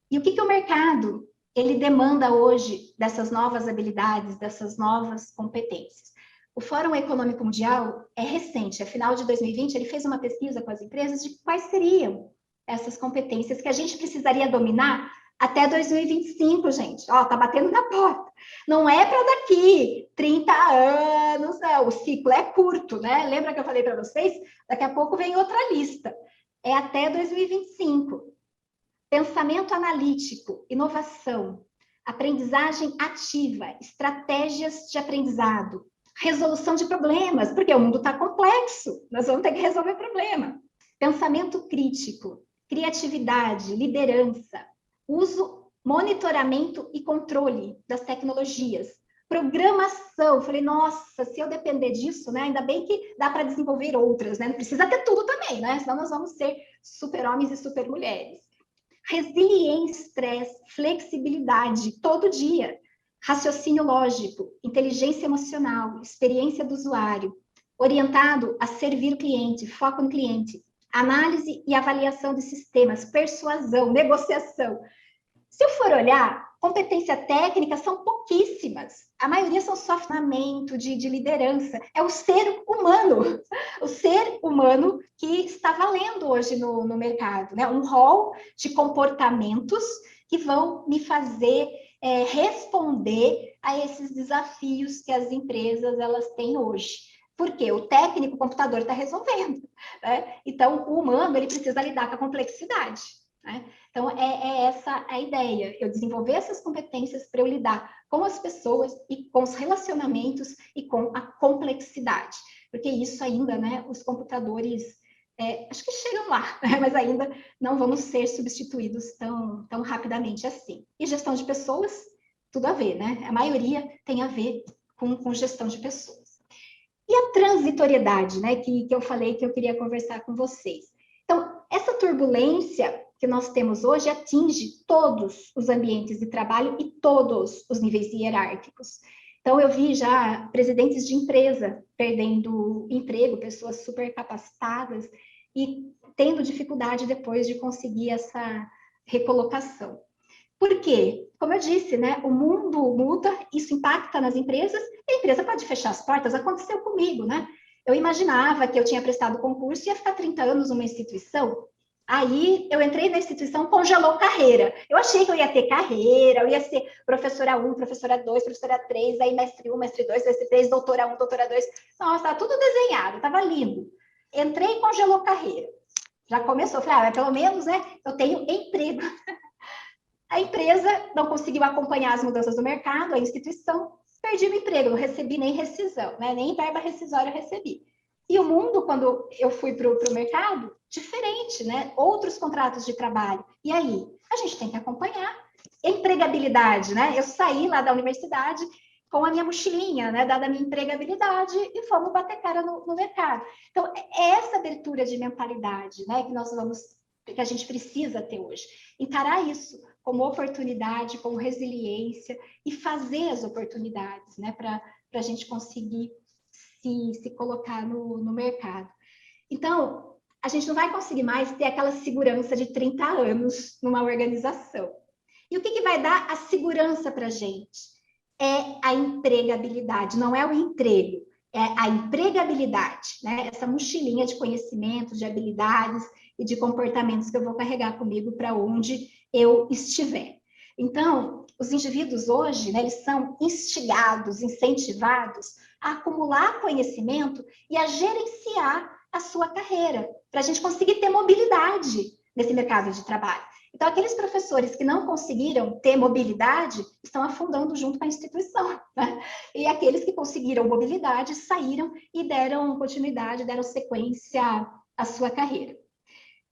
E o que o mercado ele demanda hoje dessas novas habilidades, dessas novas competências? O Fórum Econômico Mundial é recente, é final de 2020, ele fez uma pesquisa com as empresas de quais seriam essas competências que a gente precisaria dominar até 2025, gente. Ó, tá batendo na porta. Não é para daqui 30 anos, não. O ciclo é curto, né? Lembra que eu falei para vocês? Daqui a pouco vem outra lista. É até 2025. Pensamento analítico, inovação, aprendizagem ativa, estratégias de aprendizado, resolução de problemas, porque o mundo está complexo, nós vamos ter que resolver o problema. Pensamento crítico, criatividade, liderança, uso, monitoramento e controle das tecnologias, Programação, falei, nossa, se eu depender disso, né? Ainda bem que dá para desenvolver outras, né? Não precisa ter tudo também, né? Senão nós vamos ser super-homens e super-mulheres. Resiliência, estresse, flexibilidade, todo dia. Raciocínio lógico, inteligência emocional, experiência do usuário, orientado a servir o cliente, foco no cliente, análise e avaliação de sistemas, persuasão, negociação. Se eu for olhar, competência técnica são pouquíssimas. A maioria são sofrimento de liderança. É o ser humano que está valendo hoje no mercado, né? Um rol de comportamentos que vão me fazer responder a esses desafios que as empresas elas têm hoje. Porque o técnico, o computador está resolvendo, né? Então, o humano ele precisa lidar com a complexidade, né? Então, é essa a ideia, eu desenvolver essas competências para eu lidar com as pessoas e com os relacionamentos e com a complexidade. Porque isso ainda, né, os computadores, acho que chegam lá, né, mas ainda não vamos ser substituídos tão rapidamente assim. E gestão de pessoas, tudo a ver, né? A maioria tem a ver com gestão de pessoas. E a transitoriedade, né, que eu falei que eu queria conversar com vocês. Então, essa turbulência que nós temos hoje atinge todos os ambientes de trabalho e todos os níveis hierárquicos. Então, eu vi já presidentes de empresa perdendo emprego, pessoas super capacitadas e tendo dificuldade depois de conseguir essa recolocação. Por quê? Como eu disse, né? O mundo muda, isso impacta nas empresas, e a empresa pode fechar as portas. Aconteceu comigo, né? Eu imaginava que eu tinha prestado concurso e ia ficar 30 anos numa instituição. Aí eu entrei na instituição, congelou carreira. Eu achei que eu ia ter carreira, eu ia ser professora 1, professora 2, professora 3, aí mestre 1, mestre 2, mestre 3, doutora 1, doutora 2. Nossa, estava tudo desenhado, estava lindo. Entrei e congelou carreira. Já começou, falei, pelo menos, né, eu tenho emprego. A empresa não conseguiu acompanhar as mudanças do mercado, a instituição, perdi o emprego, não recebi nem rescisão, né? Nem verba rescisória eu recebi. E o mundo, quando eu fui para o mercado, diferente, né? Outros contratos de trabalho. E aí? A gente tem que acompanhar. Empregabilidade, né? Eu saí lá da universidade com a minha mochilinha, né? Dada a minha empregabilidade e fomos bater cara no mercado. Então, é essa abertura de mentalidade, né? Que a gente precisa ter hoje. Encarar isso como oportunidade, como resiliência e fazer as oportunidades, né? Para a gente conseguir se colocar no mercado. Então, a gente não vai conseguir mais ter aquela segurança de 30 anos numa organização. E o que vai dar a segurança para a gente? É a empregabilidade, não é o emprego, é a empregabilidade, né? Essa mochilinha de conhecimentos, de habilidades e de comportamentos que eu vou carregar comigo para onde eu estiver. Então, os indivíduos hoje, né, eles são instigados, incentivados a acumular conhecimento e a gerenciar a sua carreira, para a gente conseguir ter mobilidade nesse mercado de trabalho. Então, aqueles professores que não conseguiram ter mobilidade estão afundando junto com a instituição, né? E aqueles que conseguiram mobilidade saíram e deram continuidade, deram sequência à sua carreira.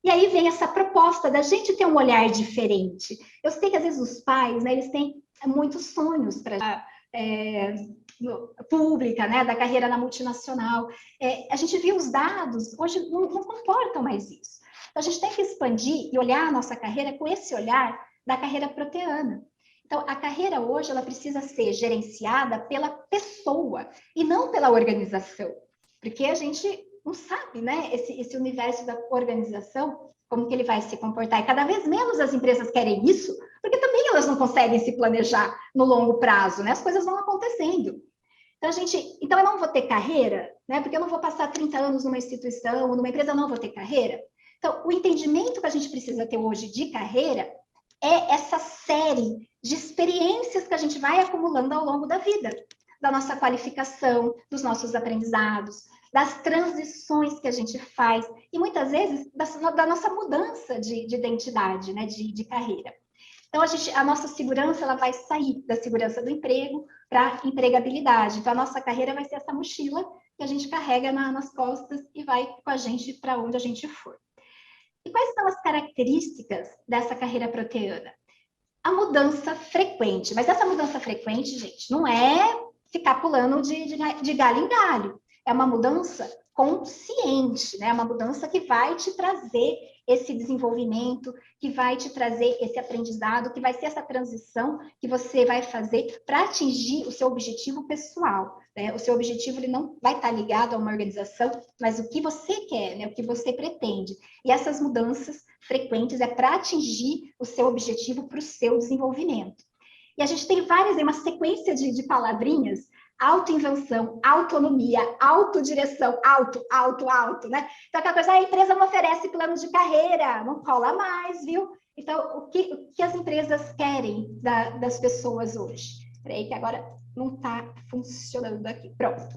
E aí vem essa proposta da gente ter um olhar diferente. Eu sei que às vezes os pais, né, eles têm muitos sonhos para pública, né, da carreira na multinacional. A gente viu os dados, hoje não comportam mais isso. Então, a gente tem que expandir e olhar a nossa carreira com esse olhar da carreira proteana. Então, a carreira hoje, ela precisa ser gerenciada pela pessoa e não pela organização. Porque a gente não sabe, né, esse universo da organização, como que ele vai se comportar. E cada vez menos as empresas querem isso, porque também elas não conseguem se planejar no longo prazo, né? As coisas vão acontecendo. Então eu não vou ter carreira, né? Porque eu não vou passar 30 anos numa instituição ou numa empresa, eu não vou ter carreira. Então, o entendimento que a gente precisa ter hoje de carreira é essa série de experiências que a gente vai acumulando ao longo da vida, da nossa qualificação, dos nossos aprendizados, das transições que a gente faz e muitas vezes da nossa mudança de identidade, né, de carreira. Então, a nossa segurança ela vai sair da segurança do emprego para a empregabilidade. Então, a nossa carreira vai ser essa mochila que a gente carrega nas costas e vai com a gente para onde a gente for. E quais são as características dessa carreira proteana? A mudança frequente. Mas essa mudança frequente, gente, não é ficar pulando de galho em galho. É uma mudança consciente, né? É uma mudança que vai te trazer esse desenvolvimento, que vai te trazer esse aprendizado, que vai ser essa transição que você vai fazer para atingir o seu objetivo pessoal, né? O seu objetivo ele não vai estar ligado a uma organização, mas o que você quer, né? O que você pretende. E essas mudanças frequentes é para atingir o seu objetivo para o seu desenvolvimento. E a gente tem várias, uma sequência de palavrinhas: autoinvenção, autonomia, autodireção, auto, né? Então, aquela coisa, a empresa não oferece plano de carreira, não cola mais, viu? Então, o que as empresas querem das pessoas hoje? Peraí, que agora não está funcionando aqui. Pronto.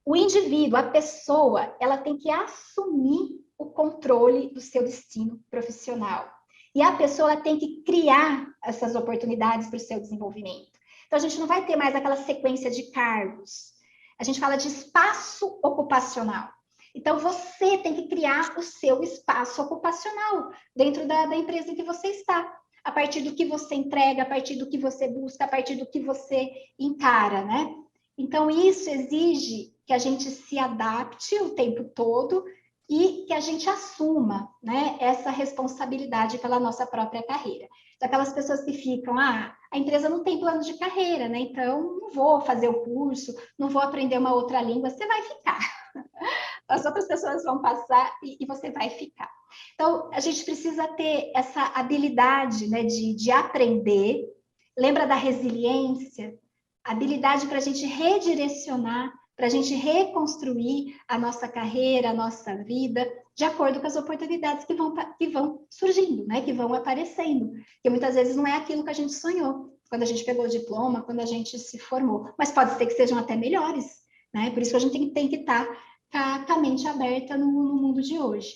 O indivíduo, a pessoa, ela tem que assumir o controle do seu destino profissional. E a pessoa tem que criar essas oportunidades para o seu desenvolvimento. Então, a gente não vai ter mais aquela sequência de cargos. A gente fala de espaço ocupacional. Então, você tem que criar o seu espaço ocupacional dentro da empresa em que você está. A partir do que você entrega, a partir do que você busca, a partir do que você encara, né? Então, isso exige que a gente se adapte o tempo todo e que a gente assuma, né, essa responsabilidade pela nossa própria carreira. Aquelas pessoas que ficam, a empresa não tem plano de carreira, né? Então, não vou fazer o curso, não vou aprender uma outra língua, você vai ficar. As outras pessoas vão passar e você vai ficar. Então, a gente precisa ter essa habilidade, né, de aprender. Lembra da resiliência? Habilidade para a gente redirecionar, para a gente reconstruir a nossa carreira, a nossa vida, de acordo com as oportunidades que vão surgindo, né? Que vão aparecendo. Que muitas vezes não é aquilo que a gente sonhou, quando a gente pegou o diploma, quando a gente se formou. Mas pode ser que sejam até melhores, né? Por isso que a gente tem que estar com a mente aberta no mundo de hoje.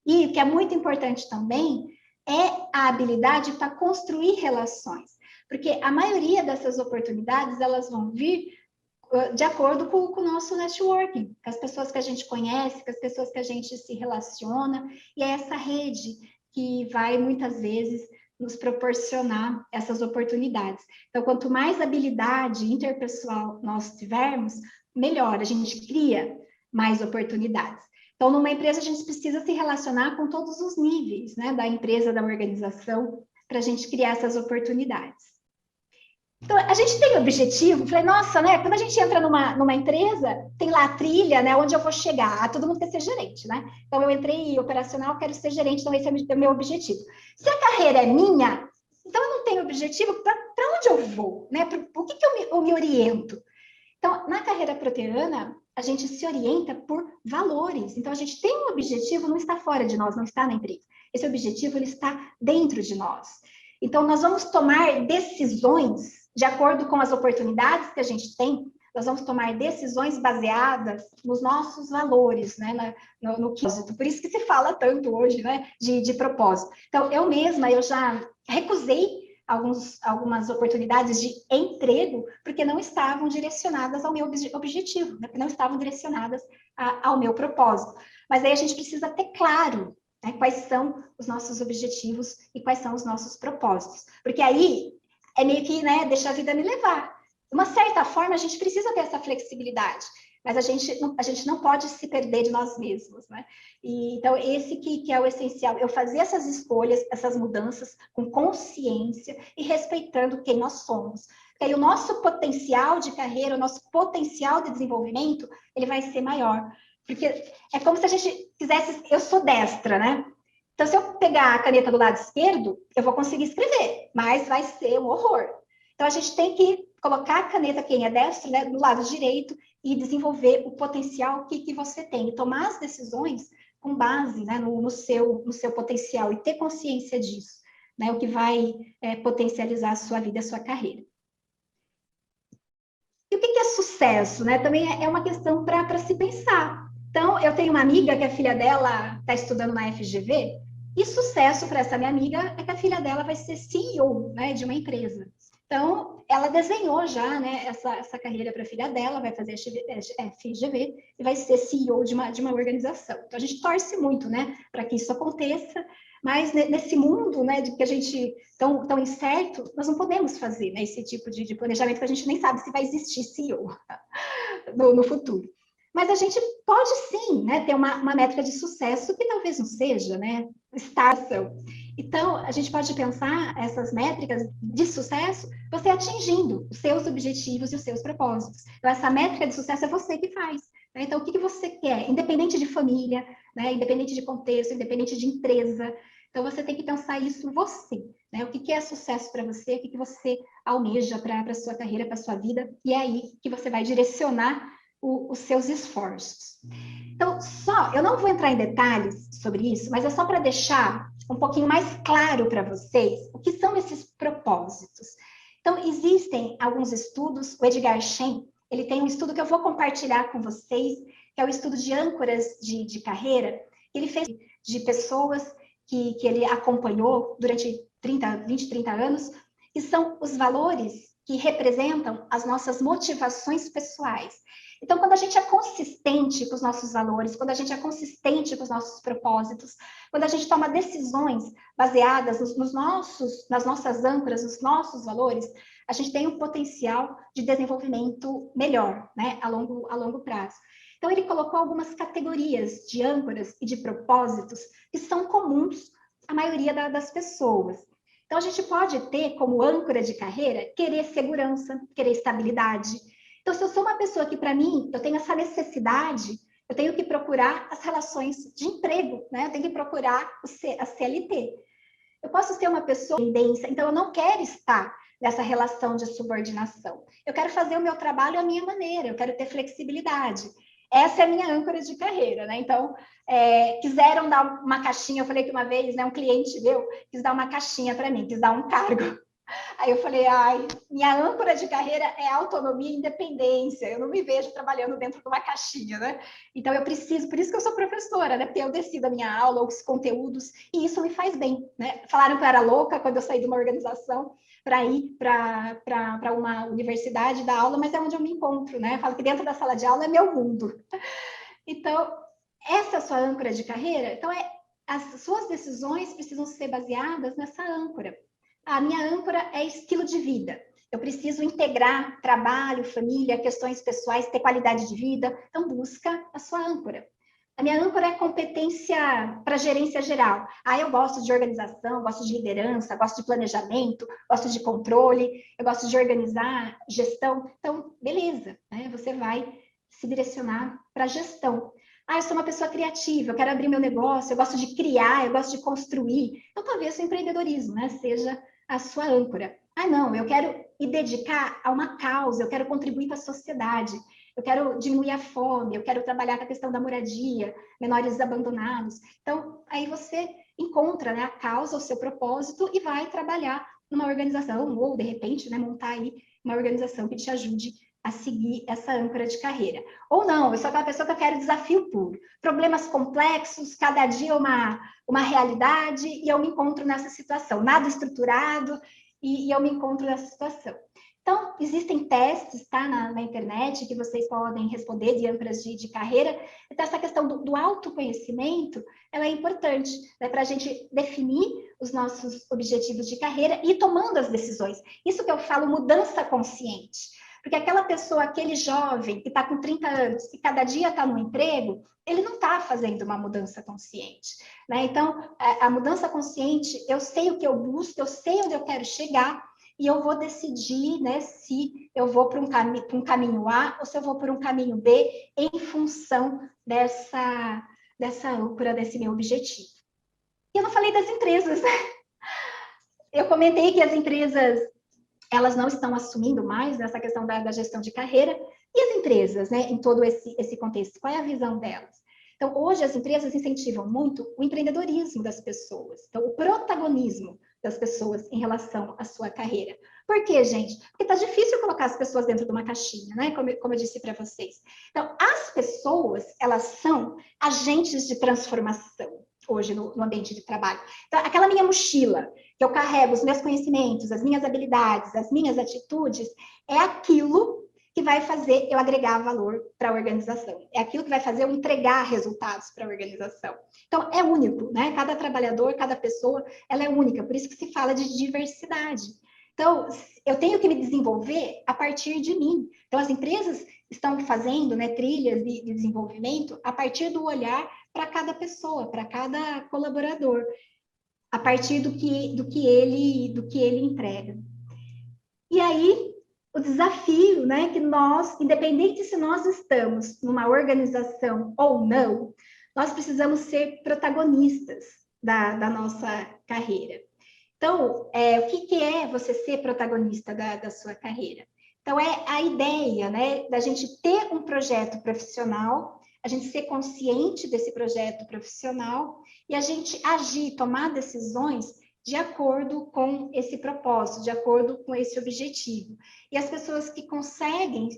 E o que é muito importante também é a habilidade para construir relações. Porque a maioria dessas oportunidades, elas vão vir de acordo com o nosso networking, com as pessoas que a gente conhece, com as pessoas que a gente se relaciona, e é essa rede que vai, muitas vezes, nos proporcionar essas oportunidades. Então, quanto mais habilidade interpessoal nós tivermos, melhor, a gente cria mais oportunidades. Então, numa empresa, a gente precisa se relacionar com todos os níveis, né, da empresa, da organização, para a gente criar essas oportunidades. Então, a gente tem objetivo, falei, nossa, né? Quando a gente entra numa empresa, tem lá a trilha, né? Onde eu vou chegar? Todo mundo quer ser gerente, né? Então, eu entrei operacional, quero ser gerente, então esse é o meu objetivo. Se a carreira é minha, então eu não tenho objetivo, para onde eu vou, né? O que eu me oriento? Então, na carreira proteana, a gente se orienta por valores. Então, a gente tem um objetivo, não está fora de nós, não está na empresa. Esse objetivo, ele está dentro de nós. Então, nós vamos tomar decisões de acordo com as oportunidades que a gente tem, nós vamos tomar decisões baseadas nos nossos valores, né, no propósito. Por isso que se fala tanto hoje, né, de propósito. Então, eu já recusei algumas oportunidades de emprego porque não estavam direcionadas ao meu objetivo, né, porque não estavam direcionadas ao meu propósito. Mas aí a gente precisa ter claro, né, quais são os nossos objetivos e quais são os nossos propósitos. Porque aí é meio que, né, deixa a vida me levar. De uma certa forma, a gente precisa ter essa flexibilidade, mas a gente não pode se perder de nós mesmos, né? Então, esse que é o essencial, eu fazer essas escolhas, essas mudanças com consciência e respeitando quem nós somos. Porque aí o nosso potencial de carreira, o nosso potencial de desenvolvimento, ele vai ser maior. Porque é como se a gente quisesse... Eu sou destra, né? Então, se eu pegar a caneta do lado esquerdo, eu vou conseguir escrever, mas vai ser um horror. Então, a gente tem que colocar a caneta, quem é destro, né, do lado direito e desenvolver o potencial que você tem. E tomar as decisões com base, né, no seu potencial e ter consciência disso, né, o que vai potencializar a sua vida, a sua carreira. E o que é sucesso? Né? Também é uma questão para se pensar. Então, eu tenho uma amiga que a filha dela está estudando na FGV, e sucesso para essa minha amiga é que a filha dela vai ser CEO, né, de uma empresa. Então, ela desenhou já, né, essa carreira para a filha dela, vai fazer a FGV e vai ser CEO de uma organização. Então, a gente torce muito, né, para que isso aconteça, mas nesse mundo, né, de que a gente tão incerto, nós não podemos fazer, né, esse tipo de planejamento, que a gente nem sabe se vai existir CEO no futuro. Mas a gente pode sim, né, ter uma métrica de sucesso que talvez não seja, né, estação. Então, a gente pode pensar essas métricas de sucesso, você atingindo os seus objetivos e os seus propósitos. Então, essa métrica de sucesso é você que faz. Né? Então, o que você quer? Independente de família, né? Independente de contexto, independente de empresa. Então, você tem que pensar isso você. Né? O que é sucesso para você? O que você almeja para a sua carreira, para a sua vida? E é aí que você vai direcionar os seus esforços. Então, eu não vou entrar em detalhes sobre isso, mas é só para deixar um pouquinho mais claro para vocês o que são esses propósitos. Então, existem alguns estudos, o Edgar Schein, ele tem um estudo que eu vou compartilhar com vocês, que é o estudo de âncoras de carreira, que ele fez de pessoas que ele acompanhou durante 20, 30 anos, que são os valores que representam as nossas motivações pessoais. Então, quando a gente é consistente com os nossos valores, quando a gente é consistente com os nossos propósitos, quando a gente toma decisões baseadas nas nossas âncoras, nos nossos valores, a gente tem um potencial de desenvolvimento melhor, né, a longo prazo. Então, ele colocou algumas categorias de âncoras e de propósitos que são comuns à maioria das pessoas. Então, a gente pode ter como âncora de carreira querer segurança, querer estabilidade. Então, se eu sou uma pessoa que, para mim, eu tenho essa necessidade, eu tenho que procurar as relações de emprego, né? Eu tenho que procurar a CLT. Eu posso ser uma pessoa independente, então eu não quero estar nessa relação de subordinação. Eu quero fazer o meu trabalho à minha maneira, eu quero ter flexibilidade. Essa é a minha âncora de carreira, né? Então, quiseram dar uma caixinha, eu falei que uma vez, né, um cliente meu quis dar uma caixinha para mim, quis dar um cargo. Aí eu falei, minha âncora de carreira é autonomia e independência, eu não me vejo trabalhando dentro de uma caixinha, né? Então eu preciso, por isso que eu sou professora, né? Porque eu decido a minha aula, os conteúdos, e isso me faz bem, né? Falaram que eu era louca quando eu saí de uma organização para ir para uma universidade dar aula, mas é onde eu me encontro, né? Eu falo que dentro da sala de aula é meu mundo. Então, essa é a sua âncora de carreira? Então, as suas decisões precisam ser baseadas nessa âncora. A minha âncora é estilo de vida. Eu preciso integrar trabalho, família, questões pessoais, ter qualidade de vida. Então, busca a sua âncora. A minha âncora é competência para gerência geral. Eu gosto de organização, gosto de liderança, gosto de planejamento, gosto de controle, eu gosto de organizar, gestão. Então, beleza, né? Você vai se direcionar para a gestão. Eu sou uma pessoa criativa, eu quero abrir meu negócio, eu gosto de criar, eu gosto de construir. Então, talvez o empreendedorismo, né, seja a sua âncora. Não, eu quero me dedicar a uma causa, eu quero contribuir para a sociedade, eu quero diminuir a fome, eu quero trabalhar com a questão da moradia, menores abandonados. Então, aí você encontra, né, a causa, o seu propósito e vai trabalhar numa organização, ou, de repente, né, montar aí uma organização que te ajude a seguir essa âncora de carreira. Ou não, eu sou aquela pessoa que eu quero desafio puro. Problemas complexos, cada dia uma realidade, e eu me encontro nessa situação. Nada estruturado, e eu me encontro nessa situação. Então, existem testes, tá, na internet, que vocês podem responder de âncoras de carreira. Então, essa questão do autoconhecimento, ela é importante, né, para a gente definir os nossos objetivos de carreira e ir tomando as decisões. Isso que eu falo, mudança consciente. Porque aquela pessoa, aquele jovem que está com 30 anos e cada dia está no emprego, ele não está fazendo uma mudança consciente, né? Então, a mudança consciente, eu sei o que eu busco, eu sei onde eu quero chegar e eu vou decidir, né, se eu vou para um caminho A ou se eu vou para um caminho B em função dessa âncora, desse meu objetivo. E eu não falei das empresas, né? Eu comentei que as empresas elas não estão assumindo mais essa questão da gestão de carreira. E as empresas, né, em todo esse contexto, qual é a visão delas? Então, hoje as empresas incentivam muito o empreendedorismo das pessoas, então o protagonismo das pessoas em relação à sua carreira. Por quê, gente? Porque está difícil colocar as pessoas dentro de uma caixinha, né? Como eu disse para vocês. Então, as pessoas, elas são agentes de transformação. hoje no ambiente de trabalho. Então, aquela minha mochila, que eu carrego os meus conhecimentos, as minhas habilidades, as minhas atitudes, é aquilo que vai fazer eu agregar valor para a organização. É aquilo que vai fazer eu entregar resultados para a organização. Então, é único, né? Cada trabalhador, cada pessoa, ela é única. Por isso que se fala de diversidade. Então, eu tenho que me desenvolver a partir de mim. Então, as empresas estão fazendo, né, trilhas de desenvolvimento a partir do olhar para cada pessoa, para cada colaborador, a partir do que ele entrega. E aí, o desafio, né, que nós, independente se nós estamos numa organização ou não, nós precisamos ser protagonistas da nossa carreira. Então, o que é você ser protagonista da sua carreira? Então, é a ideia, né, da gente ter um projeto profissional, a gente ser consciente desse projeto profissional e a gente agir, tomar decisões de acordo com esse propósito, de acordo com esse objetivo. E as pessoas que conseguem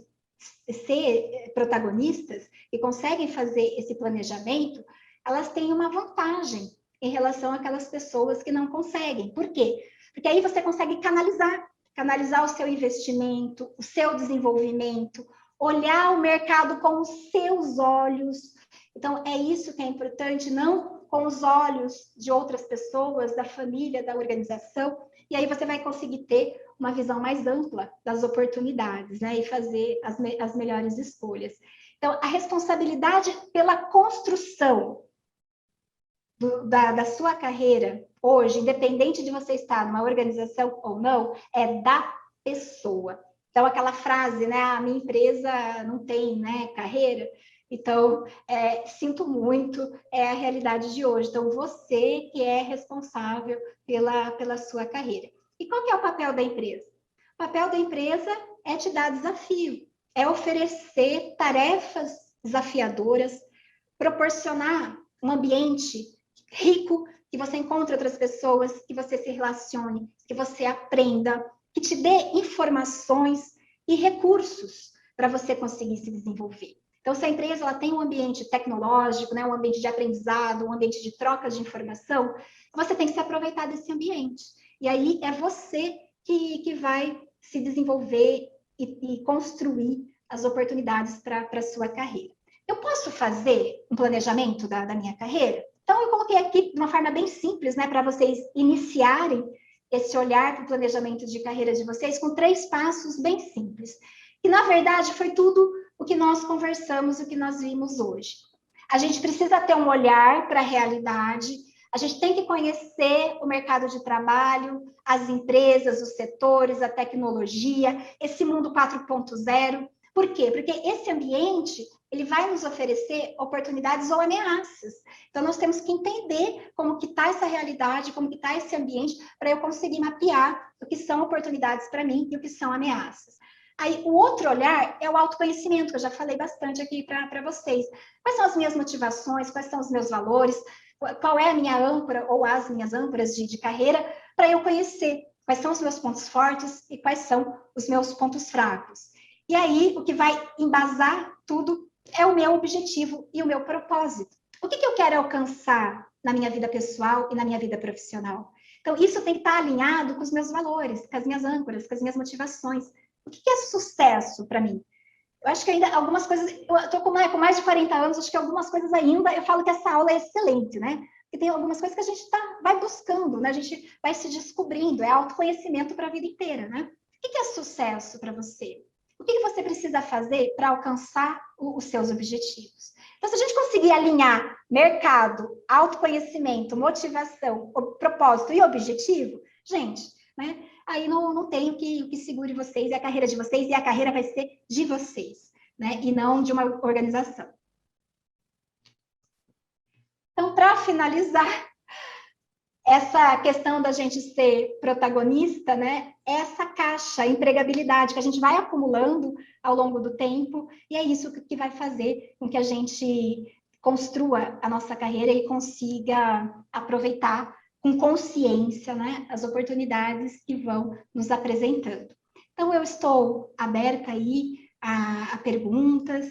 ser protagonistas, que conseguem fazer esse planejamento, elas têm uma vantagem em relação àquelas pessoas que não conseguem. Por quê? Porque aí você consegue canalizar o seu investimento, o seu desenvolvimento, olhar o mercado com os seus olhos. Então, é isso que é importante, não com os olhos de outras pessoas, da família, da organização, e aí você vai conseguir ter uma visão mais ampla das oportunidades, né, e fazer as melhores escolhas. Então, a responsabilidade pela construção da sua carreira, hoje, independente de você estar numa organização ou não, é da pessoa. Então, aquela frase, né, a minha empresa não tem, né, carreira, então, sinto muito, é a realidade de hoje. Então, você que é responsável pela sua carreira. E qual que é o papel da empresa? O papel da empresa é te dar desafio, é oferecer tarefas desafiadoras, proporcionar um ambiente rico, que você encontre outras pessoas, que você se relacione, que você aprenda, que te dê informações e recursos para você conseguir se desenvolver. Então, se a empresa ela tem um ambiente tecnológico, né, um ambiente de aprendizado, um ambiente de troca de informação, você tem que se aproveitar desse ambiente. E aí é você que vai se desenvolver e construir as oportunidades para a sua carreira. Eu posso fazer um planejamento da minha carreira? Então, eu coloquei aqui de uma forma bem simples, né, para vocês iniciarem esse olhar para o planejamento de carreira de vocês com 3 passos bem simples. E, na verdade, foi tudo o que nós conversamos, o que nós vimos hoje. A gente precisa ter um olhar para a realidade, a gente tem que conhecer o mercado de trabalho, as empresas, os setores, a tecnologia, esse mundo 4.0. Por quê? Porque esse ambiente, ele vai nos oferecer oportunidades ou ameaças. Então, nós temos que entender como que está essa realidade, como que está esse ambiente, para eu conseguir mapear o que são oportunidades para mim e o que são ameaças. Aí, o outro olhar é o autoconhecimento, que eu já falei bastante aqui para vocês. Quais são as minhas motivações, quais são os meus valores, qual é a minha âncora ou as minhas âncoras de carreira, para eu conhecer quais são os meus pontos fortes e quais são os meus pontos fracos. E aí, o que vai embasar tudo é o meu objetivo e o meu propósito. O que eu quero alcançar na minha vida pessoal e na minha vida profissional? Então, isso tem que estar alinhado com os meus valores, com as minhas âncoras, com as minhas motivações. O que é sucesso para mim? Eu acho que ainda algumas coisas... Eu estou com mais de 40 anos, acho que algumas coisas ainda... Eu falo que essa aula é excelente, né? Porque tem algumas coisas que a gente vai buscando, né? A gente vai se descobrindo. É autoconhecimento para a vida inteira, né? O que é sucesso para você? O que você precisa fazer para alcançar os seus objetivos? Então, se a gente conseguir alinhar mercado, autoconhecimento, motivação, propósito e objetivo, gente, né? Aí não tem o que segure vocês, é a carreira de vocês, e a carreira vai ser de vocês, né? E não de uma organização. Então, para finalizar, essa questão da gente ser protagonista, né? Essa caixa, empregabilidade que a gente vai acumulando ao longo do tempo, e é isso que vai fazer com que a gente construa a nossa carreira e consiga aproveitar com consciência, né, as oportunidades que vão nos apresentando. Então, eu estou aberta aí a perguntas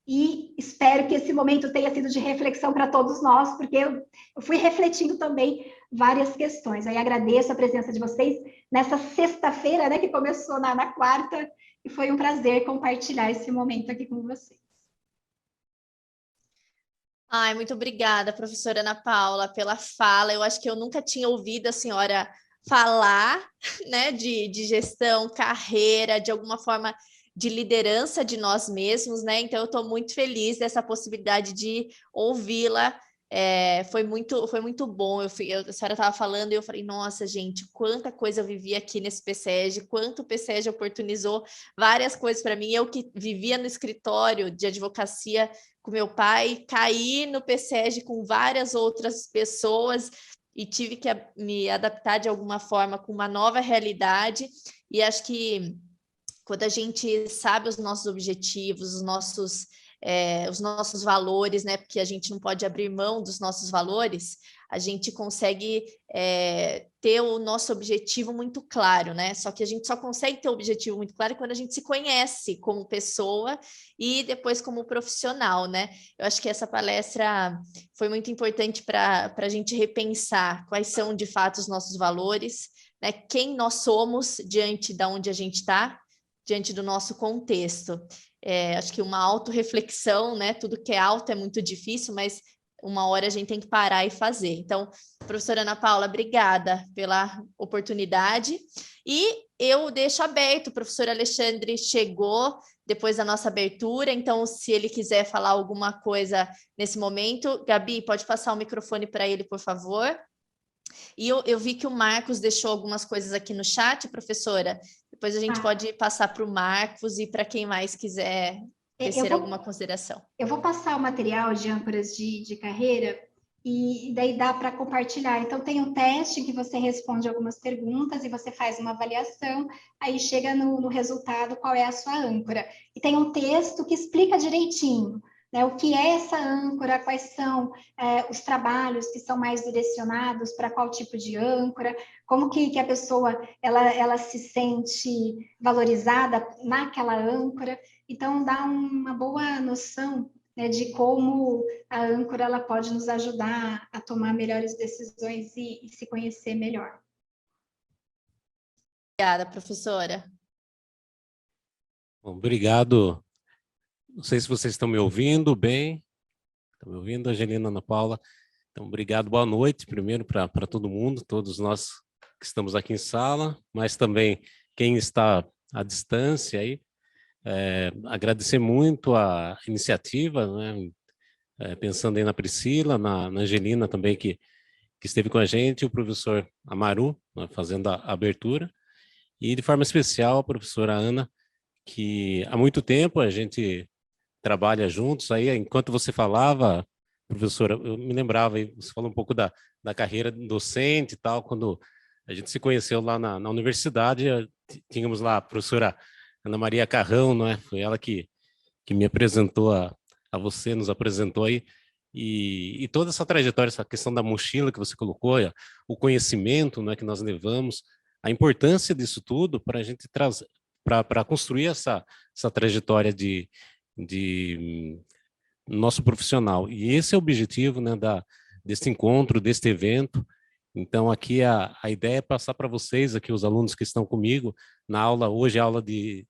e espero que esse momento tenha sido de reflexão para todos nós, porque eu fui refletindo também várias questões. Aí agradeço a presença de vocês nessa sexta-feira, né, que começou na quarta, e foi um prazer compartilhar esse momento aqui com vocês. Ai, muito obrigada, professora Ana Paula, pela fala. Eu acho que eu nunca tinha ouvido a senhora falar, né, de gestão, carreira, de alguma forma de liderança de nós mesmos, né? Então, eu estou muito feliz dessa possibilidade de ouvi-la. Foi muito bom. A senhora estava falando e eu falei, nossa, gente, quanta coisa eu vivi aqui nesse PSEG, quanto o PSEG oportunizou várias coisas para mim. Eu que vivia no escritório de advocacia com meu pai, caí no PSEG com várias outras pessoas e tive que me adaptar de alguma forma com uma nova realidade. E acho que quando a gente sabe os nossos objetivos, os nossos valores, né? Porque a gente não pode abrir mão dos nossos valores, a gente consegue ter o nosso objetivo muito claro, né? Só que a gente só consegue ter o objetivo muito claro quando a gente se conhece como pessoa e depois como profissional, né? Eu acho que essa palestra foi muito importante para a gente repensar quais são de fato os nossos valores, né? Quem nós somos diante de onde a gente está, diante do nosso contexto. Acho que uma autorreflexão, né? Tudo que é alto é muito difícil, mas uma hora a gente tem que parar e fazer. Então, professora Ana Paula, obrigada pela oportunidade. E eu deixo aberto, o professor Alexandre chegou depois da nossa abertura, então, se ele quiser falar alguma coisa nesse momento, Gabi, pode passar o microfone para ele, por favor. E eu vi que o Marcos deixou algumas coisas aqui no chat, professora. Depois a gente pode passar para o Marcos e para quem mais quiser tecer alguma consideração. Eu vou passar o material de âncoras de carreira e daí dá para compartilhar. Então, tem um teste que você responde algumas perguntas e você faz uma avaliação, aí chega no resultado qual é a sua âncora. E tem um texto que explica direitinho, né, o que é essa âncora, quais são os trabalhos que são mais direcionados para qual tipo de âncora, como que a pessoa ela se sente valorizada naquela âncora. Então, dá uma boa noção, né, de como a âncora ela pode nos ajudar a tomar melhores decisões e se conhecer melhor. Obrigada, professora. Bom, obrigado. Não sei se vocês estão me ouvindo bem. Estão me ouvindo, Angelina, Ana Paula? Então, obrigado, boa noite, primeiro, para todo mundo, todos nós que estamos aqui em sala, mas também quem está à distância aí. Agradecer muito a iniciativa, né? Pensando aí na Priscila, na Angelina também, que esteve com a gente, o professor Amaru, né, fazendo a abertura, e de forma especial a professora Ana, que há muito tempo a gente trabalha juntos. Aí, enquanto você falava, professora, eu me lembrava, você falou um pouco da carreira docente e tal, quando a gente se conheceu lá na universidade, tínhamos lá a professora Ana Maria Carrão, não é? Foi ela que me apresentou a você, nos apresentou aí, e toda essa trajetória, essa questão da mochila que você colocou, o conhecimento, não é, que nós levamos, a importância disso tudo para a gente trazer, para construir essa trajetória de nosso profissional. E esse é o objetivo, né, desse encontro, deste evento. Então, aqui a ideia é passar para vocês, aqui os alunos que estão comigo, na aula, hoje é aula de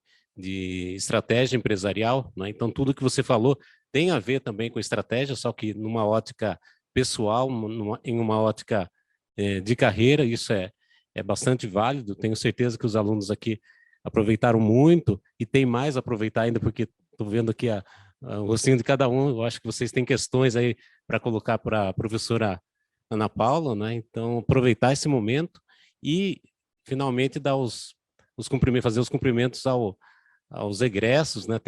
estratégia empresarial, né? Então, tudo que você falou tem a ver também com estratégia, só que numa ótica pessoal, em uma ótica de carreira. Isso é bastante válido. Tenho certeza que os alunos aqui aproveitaram muito e tem mais a aproveitar ainda, porque estou vendo aqui o rostinho de cada um. Eu acho que vocês têm questões aí para colocar para a professora Ana Paula, né? Então, aproveitar esse momento e finalmente dar fazer os cumprimentos aos egressos, né?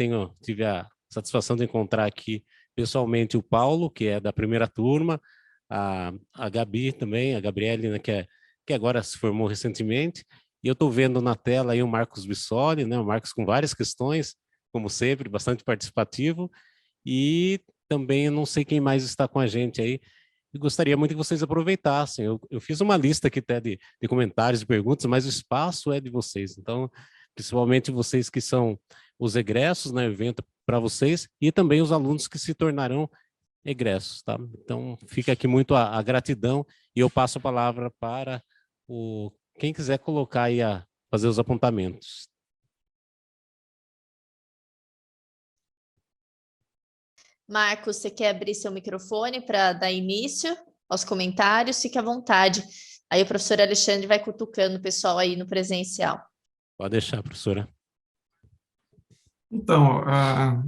Tive a satisfação de encontrar aqui pessoalmente o Paulo, que é da primeira turma, a Gabi também, a Gabriele, né, que agora se formou recentemente, e eu estou vendo na tela aí o Marcos Bissoli, né? O Marcos com várias questões, como sempre, bastante participativo, e também eu não sei quem mais está com a gente aí. E gostaria muito que vocês aproveitassem. Eu fiz uma lista aqui até de comentários e perguntas, mas o espaço é de vocês. Então, principalmente vocês que são os egressos, né, evento para vocês, e também os alunos que se tornarão egressos, tá? Então, fica aqui muito a gratidão, e eu passo a palavra para quem quiser colocar aí fazer os apontamentos. Marcos, você quer abrir seu microfone para dar início aos comentários? Fique à vontade. Aí o professor Alexandre vai cutucando o pessoal aí no presencial. Pode deixar, professora. Então, a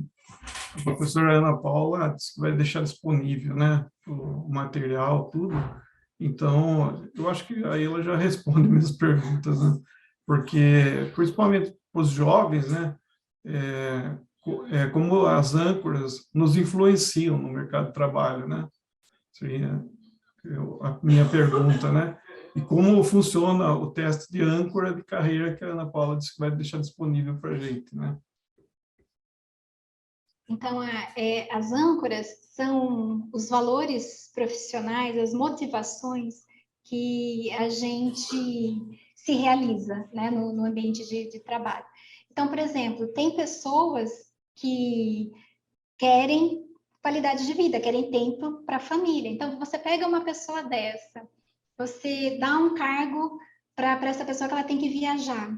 professora Ana Paula disse que vai deixar disponível, né, o material, tudo. Então, eu acho que aí ela já responde minhas perguntas, né? Porque, principalmente para os jovens, né, como as âncoras nos influenciam no mercado de trabalho, né? Seria a minha pergunta, né? E como funciona o teste de âncora de carreira que a Ana Paula disse que vai deixar disponível para a gente, né? Então, as âncoras são os valores profissionais, as motivações que a gente se realiza, né, no ambiente de trabalho. Então, por exemplo, tem pessoas que querem qualidade de vida, querem tempo para a família. Então, você pega uma pessoa dessa, você dá um cargo para essa pessoa que ela tem que viajar,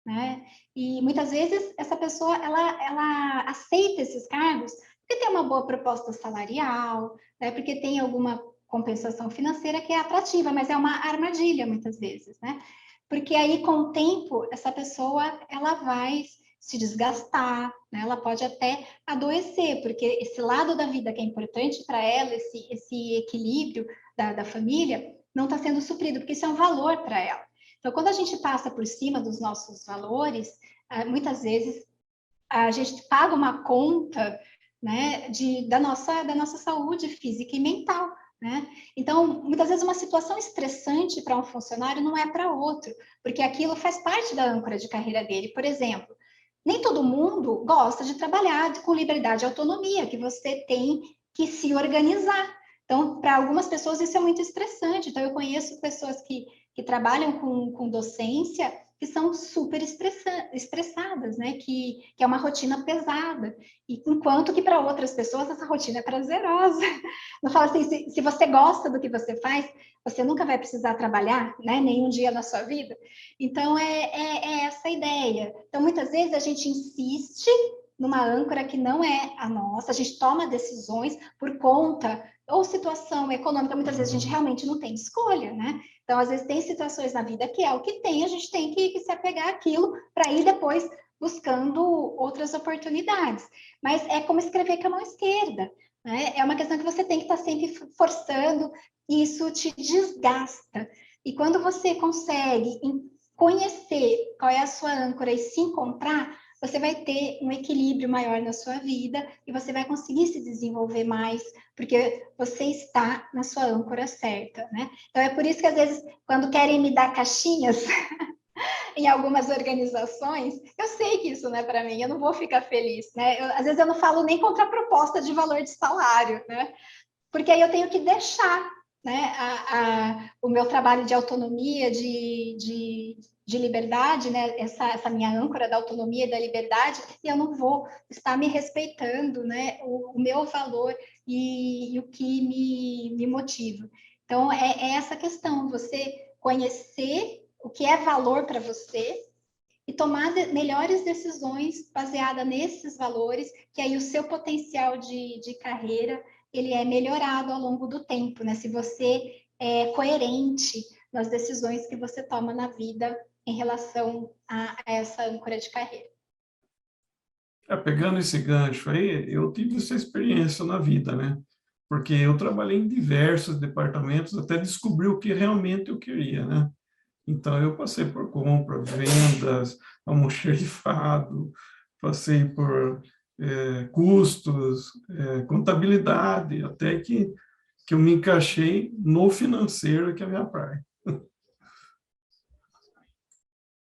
né? E muitas vezes essa pessoa ela aceita esses cargos porque tem uma boa proposta salarial, né? Porque tem alguma compensação financeira que é atrativa, mas é uma armadilha muitas vezes, né? Porque aí com o tempo essa pessoa ela vai se desgastar, né? Ela pode até adoecer, porque esse lado da vida que é importante para ela, esse equilíbrio da família, não está sendo suprido, porque isso é um valor para ela. Então, quando a gente passa por cima dos nossos valores, muitas vezes a gente paga uma conta, né, da nossa saúde física e mental, né? Então, muitas vezes uma situação estressante para um funcionário não é para outro, porque aquilo faz parte da âncora de carreira dele. Por exemplo, nem todo mundo gosta de trabalhar com liberdade e autonomia, que você tem que se organizar. Então, para algumas pessoas isso é muito estressante. Então, eu conheço pessoas que trabalham com docência que são super estressadas, né? Que é uma rotina pesada. E, enquanto que para outras pessoas essa rotina é prazerosa. Não fala assim, se você gosta do que você faz, você nunca vai precisar trabalhar, né? Nenhum dia na sua vida. Então, é essa a ideia. Então, muitas vezes a gente insiste numa âncora que não é a nossa, a gente toma decisões por conta ou situação econômica, muitas vezes a gente realmente não tem escolha, né? Então, às vezes tem situações na vida que é o que tem, a gente tem que se apegar àquilo para ir depois buscando outras oportunidades. Mas é como escrever com a mão esquerda, né? É uma questão que você tem que estar sempre forçando, e isso te desgasta. E quando você consegue conhecer qual é a sua âncora e se encontrar, você vai ter um equilíbrio maior na sua vida e você vai conseguir se desenvolver mais, porque você está na sua âncora certa, né? Então, é por isso que, às vezes, quando querem me dar caixinhas em algumas organizações, eu sei que isso não é para mim, eu não vou ficar feliz, né? Às vezes, eu não falo nem contra a proposta de valor de salário, né? Porque aí eu tenho que deixar, né, o meu trabalho de autonomia, de liberdade, né, essa minha âncora da autonomia e da liberdade, e eu não vou estar me respeitando, né, o meu valor e o que me motiva. Então, é essa questão, você conhecer o que é valor para você e tomar melhores decisões baseadas nesses valores, que aí o seu potencial de carreira ele é melhorado ao longo do tempo, né? Se você é coerente nas decisões que você toma na vida em relação a essa âncora de carreira. Pegando esse gancho aí, eu tive essa experiência na vida, né? Porque eu trabalhei em diversos departamentos até descobrir o que realmente eu queria, né? Então, eu passei por compra, vendas, almoxerifado, passei por custos, contabilidade, até que eu me encaixei no financeiro, que é a minha praia.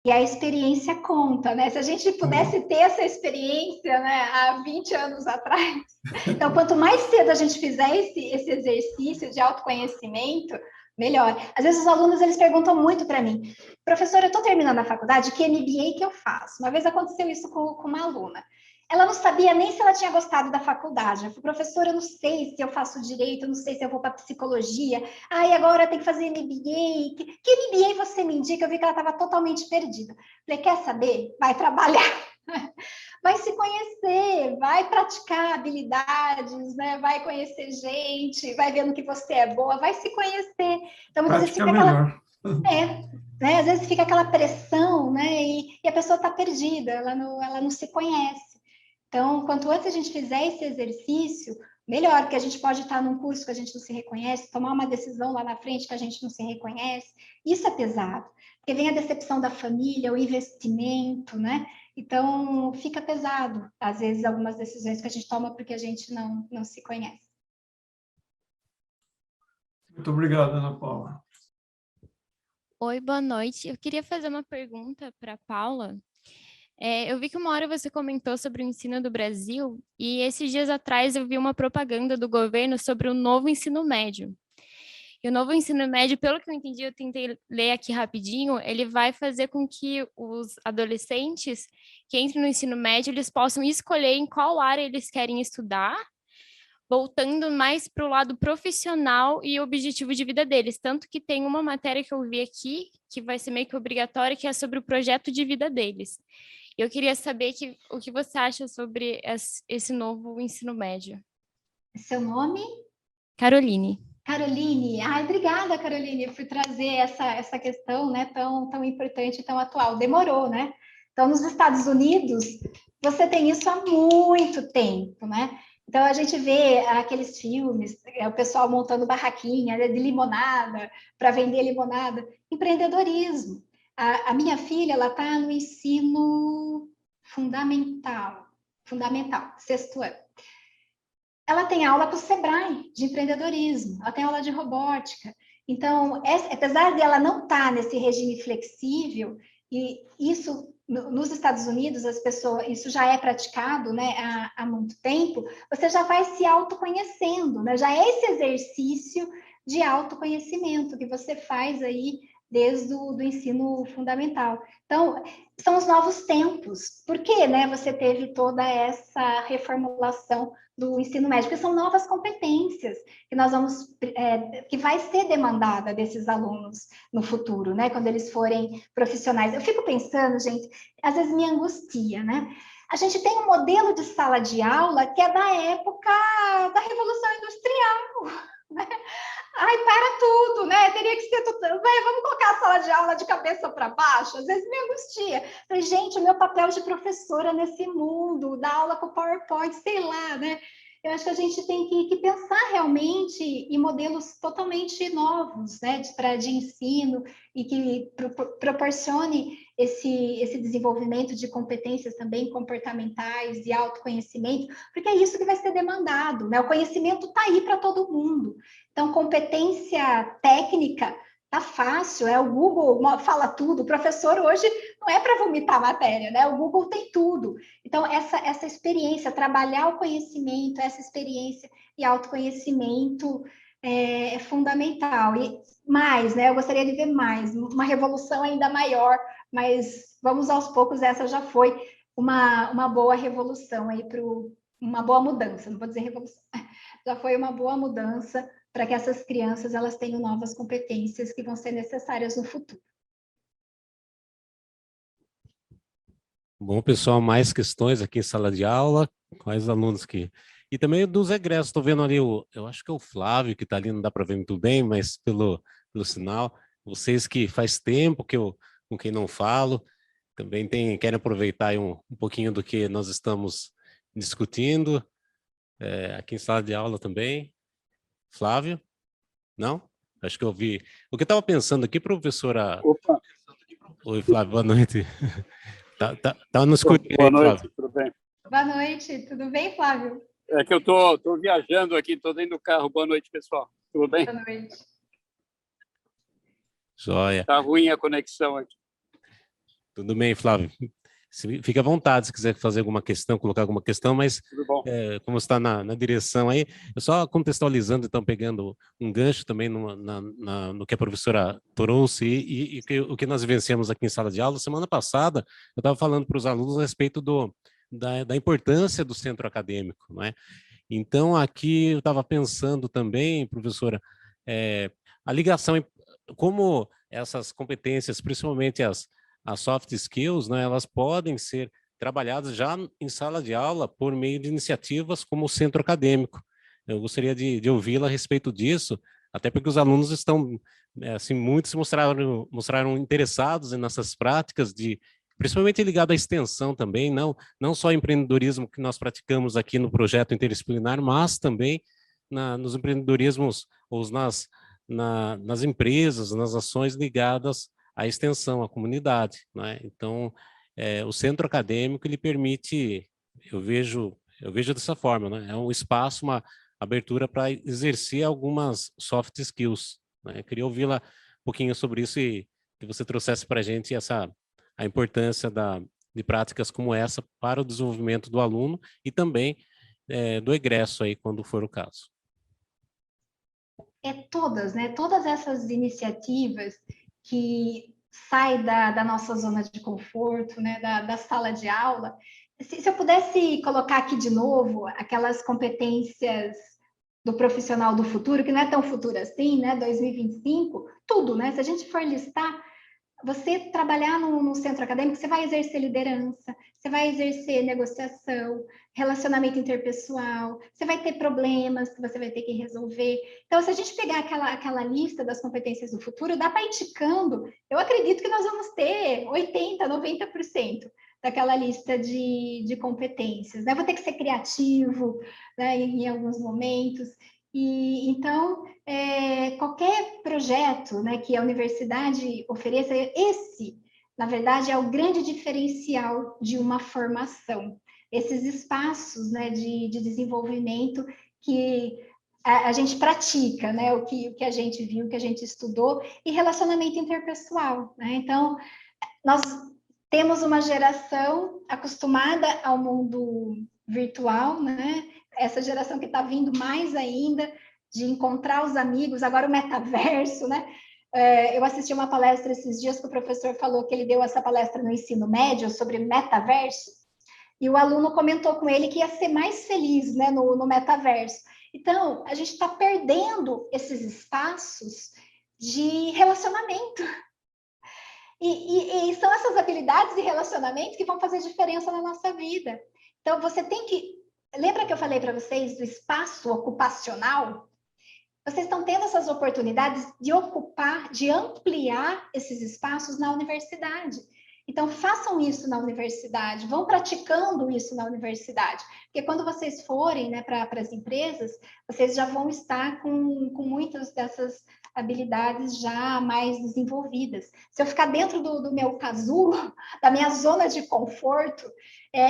E a experiência conta, né? Se a gente pudesse ter essa experiência, né, há 20 anos atrás. Então, quanto mais cedo a gente fizer esse exercício de autoconhecimento, melhor. Às vezes os alunos, eles perguntam muito para mim, professora, eu estou terminando a faculdade, que MBA que eu faço? Uma vez aconteceu isso com uma aluna. Ela não sabia nem se ela tinha gostado da faculdade. Eu falei, professora, eu não sei se eu faço direito, eu não sei se eu vou para psicologia. E agora tem que fazer MBA. Que MBA você me indica? Eu vi que ela estava totalmente perdida. Falei, quer saber? Vai trabalhar. Vai se conhecer, vai praticar habilidades, né? Vai conhecer gente, vai vendo que você é boa, vai se conhecer. Então, muitas vezes fica aquela... né? Às vezes fica aquela pressão, né? E a pessoa está perdida, ela não se conhece. Então, quanto antes a gente fizer esse exercício, melhor, porque a gente pode estar num curso que a gente não se reconhece, tomar uma decisão lá na frente que a gente não se reconhece. Isso é pesado, porque vem a decepção da família, o investimento, né? Então, fica pesado, às vezes, algumas decisões que a gente toma porque a gente não se conhece. Muito obrigado, Ana Paula. Oi, boa noite. Eu queria fazer uma pergunta para a Paula. Eu vi que uma hora você comentou sobre o ensino do Brasil e esses dias atrás eu vi uma propaganda do governo sobre o novo ensino médio. E o novo ensino médio, pelo que eu entendi, eu tentei ler aqui rapidinho, ele vai fazer com que os adolescentes que entrem no ensino médio, eles possam escolher em qual área eles querem estudar, voltando mais para o lado profissional e objetivo de vida deles. Tanto que tem uma matéria que eu vi aqui, que vai ser meio que obrigatória, que é sobre o projeto de vida deles. Eu queria saber o que você acha sobre esse novo ensino médio. Seu nome? Caroline. Caroline, obrigada, Caroline, por trazer essa questão, né, tão importante, tão atual. Demorou, né? Então, nos Estados Unidos, você tem isso há muito tempo, né? Então, a gente vê aqueles filmes, o pessoal montando barraquinha, né, de limonada, para vender limonada. Empreendedorismo. A minha filha, ela está no ensino fundamental, 6º ano. Ela tem aula para o Sebrae de empreendedorismo, ela tem aula de robótica. Então, apesar de ela não estar nesse regime flexível, e isso nos Estados Unidos, isso já é praticado, né, há muito tempo, você já vai se autoconhecendo, né? Já é esse exercício de autoconhecimento que você faz aí desde o ensino fundamental. Então, são os novos tempos. Por que, né, você teve toda essa reformulação do ensino médio? Porque são novas competências que nós vamos, que vai ser demandada desses alunos no futuro, né, quando eles forem profissionais. Eu fico pensando, gente, às vezes me angustia, né? A gente tem um modelo de sala de aula que é da época da Revolução Industrial, né? Para tudo, né? Teria que ser tudo. Vamos colocar a sala de aula de cabeça para baixo? Às vezes me angustia. Falei, gente, o meu papel de professora nesse mundo, dar aula com PowerPoint, sei lá, né? Eu acho que a gente tem que pensar realmente em modelos totalmente novos, né, de ensino e que proporcione esse desenvolvimento de competências também comportamentais e autoconhecimento, porque é isso que vai ser demandado, né? O conhecimento está aí para todo mundo. Então, competência técnica tá fácil, o Google fala tudo, o professor hoje não é para vomitar a matéria, né? O Google tem tudo. Então, essa experiência, trabalhar o conhecimento, essa experiência e autoconhecimento é fundamental. E mais, né? Eu gostaria de ver mais, uma revolução ainda maior, mas vamos aos poucos, essa já foi uma boa revolução aí uma boa mudança, não vou dizer revolução, já foi uma boa mudança para que essas crianças elas tenham novas competências que vão ser necessárias no futuro. Bom, pessoal, mais questões aqui em sala de aula, quais alunos que... E também dos egressos, estou vendo ali, eu acho que é o Flávio que está ali, não dá para ver muito bem, mas pelo sinal, vocês que faz tempo que com quem não falo, também querem aproveitar aí um pouquinho do que nós estamos discutindo, aqui em sala de aula também. Flávio? Não? Acho que eu vi. O que eu estava pensando aqui, professora... Opa! Oi, Flávio, boa noite. Tá nos escutando. Boa noite, tudo bem? Boa noite, tudo bem, Flávio? É que eu tô viajando aqui, estou dentro do carro. Boa noite, pessoal. Tudo bem? Boa noite. Joia. Tá ruim a conexão aqui. Tudo bem, Flávio. Fique à vontade se quiser fazer alguma questão, colocar alguma questão, mas Tudo bom. como está na direção aí, eu só contextualizando, então, pegando um gancho também no que a professora trouxe e o que nós vivenciamos aqui em sala de aula. Semana passada, eu estava falando para os alunos a respeito da importância do centro acadêmico, não é? Então, aqui eu estava pensando também, professora, a ligação, como essas competências, principalmente as soft skills, né, elas podem ser trabalhadas já em sala de aula por meio de iniciativas como o centro acadêmico. Eu gostaria de ouvi-la a respeito disso, até porque os alunos estão, assim, muitos se mostraram interessados nessas práticas, principalmente ligado à extensão também, não só empreendedorismo que nós praticamos aqui no projeto interdisciplinar, mas também nos empreendedorismos ou nas empresas, nas ações ligadas à extensão, à comunidade, né? Então, o centro acadêmico, ele permite, eu vejo dessa forma, né? É um espaço, uma abertura para exercer algumas soft skills, né? Eu queria ouvi-la um pouquinho sobre isso e que você trouxesse para a gente a importância de práticas como essa para o desenvolvimento do aluno e também do egresso aí, quando for o caso. Todas, né? Todas essas iniciativas que saem da nossa zona de conforto, né? Da sala de aula. Se eu pudesse colocar aqui de novo aquelas competências do profissional do futuro, que não é tão futuro assim, né? 2025, tudo, né? Se a gente for listar, você trabalhar no centro acadêmico, você vai exercer liderança, você vai exercer negociação, relacionamento interpessoal, você vai ter problemas que você vai ter que resolver. Então, se a gente pegar aquela lista das competências do futuro, dá para ir ticando, eu acredito que nós vamos ter 80%, 90% daquela lista de competências, né? Vou ter que ser criativo, né, em alguns momentos. E então, qualquer projeto, né, que a universidade ofereça, esse, na verdade, é o grande diferencial de uma formação. Esses espaços, né, de desenvolvimento que a gente pratica, né, o que a gente viu, o que a gente estudou, e relacionamento interpessoal, né? Então, nós temos uma geração acostumada ao mundo virtual, né? Essa geração que está vindo mais ainda, de encontrar os amigos, agora o metaverso, né? Eu assisti uma palestra esses dias que o professor falou que ele deu essa palestra no ensino médio sobre metaverso, e o aluno comentou com ele que ia ser mais feliz, né, no metaverso. Então, a gente está perdendo esses espaços de relacionamento. E são essas habilidades de relacionamento que vão fazer diferença na nossa vida. Então, você tem que... Lembra que eu falei para vocês do espaço ocupacional? Vocês estão tendo essas oportunidades de ocupar, de ampliar esses espaços na universidade. Então, façam isso na universidade, vão praticando isso na universidade. Porque quando vocês forem, né, para as empresas, vocês já vão estar com muitas dessas habilidades já mais desenvolvidas. Se eu ficar dentro do meu casulo, da minha zona de conforto,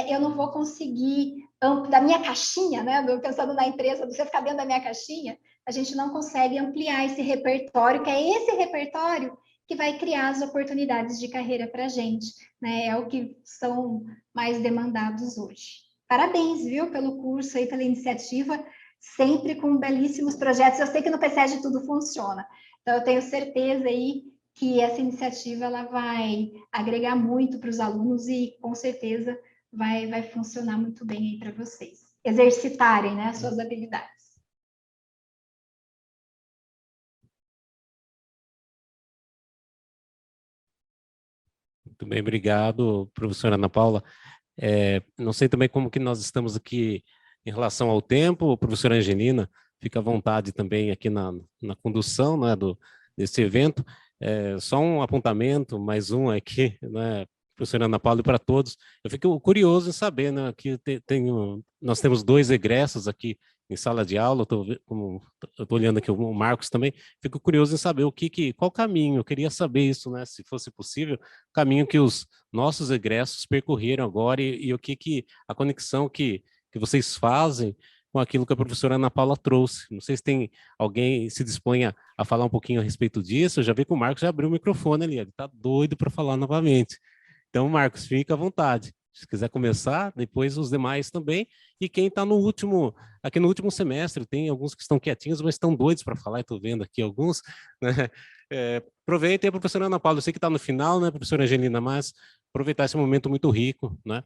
eu não vou conseguir, da minha caixinha, né, pensando na empresa, você ficar dentro da minha caixinha, a gente não consegue ampliar esse repertório, que é esse repertório que vai criar as oportunidades de carreira para a gente, né? É o que são mais demandados hoje. Parabéns, viu, pelo curso aí, pela iniciativa, sempre com belíssimos projetos. Eu sei que no PSEG tudo funciona, então eu tenho certeza aí que essa iniciativa ela vai agregar muito para os alunos e com certeza vai funcionar muito bem aí para vocês exercitarem, né, as suas habilidades. Muito bem, obrigado, professora Ana Paula. Não sei também como que nós estamos aqui em relação ao tempo, professora Angelina, fica à vontade também aqui na condução, né, desse evento. Só um apontamento, mais um aqui, né, professora Ana Paula, e para todos. Eu fico curioso em saber, né, que nós temos 2 egressos aqui em sala de aula, eu estou olhando aqui o Marcos também, fico curioso em saber qual caminho, eu queria saber isso, né, se fosse possível, o caminho que os nossos egressos percorreram agora e o que a conexão que vocês fazem com aquilo que a professora Ana Paula trouxe. Não sei se tem alguém que se dispõe a falar um pouquinho a respeito disso. Eu já vi que o Marcos já abriu o microfone ali, ele está doido para falar novamente. Então, Marcos, fica à vontade. Se quiser começar, depois os demais também. E quem está aqui no último semestre, tem alguns que estão quietinhos, mas estão doidos para falar, estou vendo aqui alguns, né? Aproveitem a professora Ana Paula, eu sei que está no final, né, professora Angelina, mas aproveitar esse momento muito rico, né?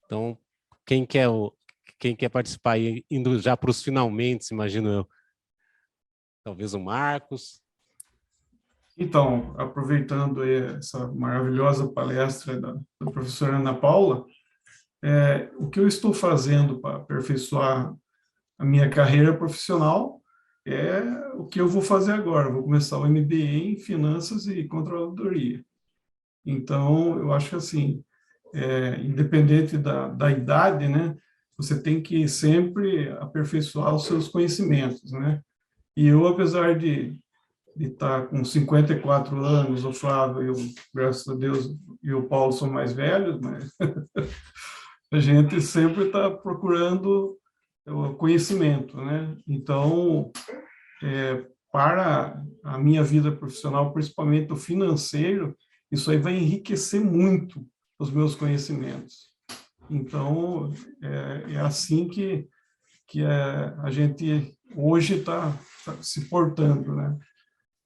Então, quem quer participar aí, indo já para os finalmente, imagino eu. Talvez o Marcos. Então, aproveitando essa maravilhosa palestra da professora Ana Paula, o que eu estou fazendo para aperfeiçoar a minha carreira profissional é o que eu vou fazer agora. Vou começar o MBA em Finanças e Controladoria. Então, eu acho que, assim, independente da idade, né, você tem que sempre aperfeiçoar os seus conhecimentos, né? E eu, apesar de estar com 54 anos, o Flávio, graças a Deus, e o Paulo são mais velhos, mas a gente sempre está procurando o conhecimento, né? Então, para a minha vida profissional, principalmente o financeiro, isso aí vai enriquecer muito os meus conhecimentos. Então, é assim que a gente hoje está se portando, né?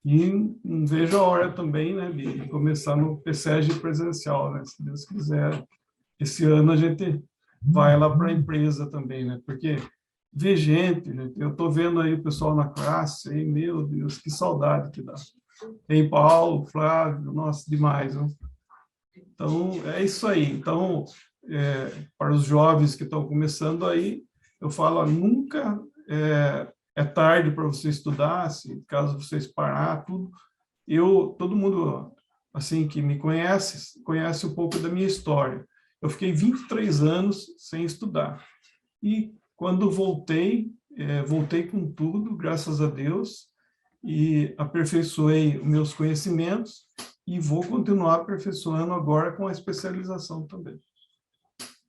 E não vejo a hora também, né, de começar no PSEG presencial, né? Se Deus quiser, esse ano a gente vai lá para a empresa também, né? Porque ver gente, né? Eu estou vendo aí o pessoal na classe, aí, meu Deus, que saudade que dá. Tem Paulo, Flávio, nossa, demais, né? Então, é isso aí. Então, para os jovens que estão começando aí, eu falo, nunca é tarde para você estudar, se caso vocês parar, tudo. Todo mundo assim que me conhece um pouco da minha história. Eu fiquei 23 anos sem estudar. E quando voltei com tudo, graças a Deus, e aperfeiçoei os meus conhecimentos e vou continuar aperfeiçoando agora com a especialização também.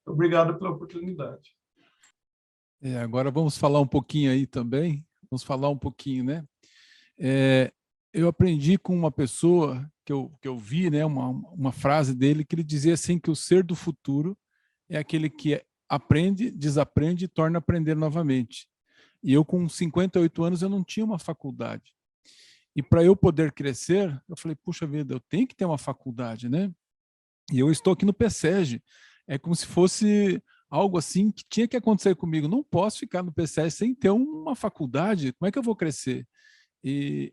Obrigado pela oportunidade. Agora vamos falar um pouquinho aí também, né? Eu aprendi com uma pessoa que eu vi, né, uma frase dele, que ele dizia assim, que o ser do futuro é aquele que aprende, desaprende e torna a aprender novamente. E eu, com 58 anos, eu não tinha uma faculdade. E para eu poder crescer, eu falei, puxa vida, eu tenho que ter uma faculdade, né? E eu estou aqui no PSEG. É como se fosse algo assim que tinha que acontecer comigo. Não posso ficar no PSEG sem ter uma faculdade. Como é que eu vou crescer? E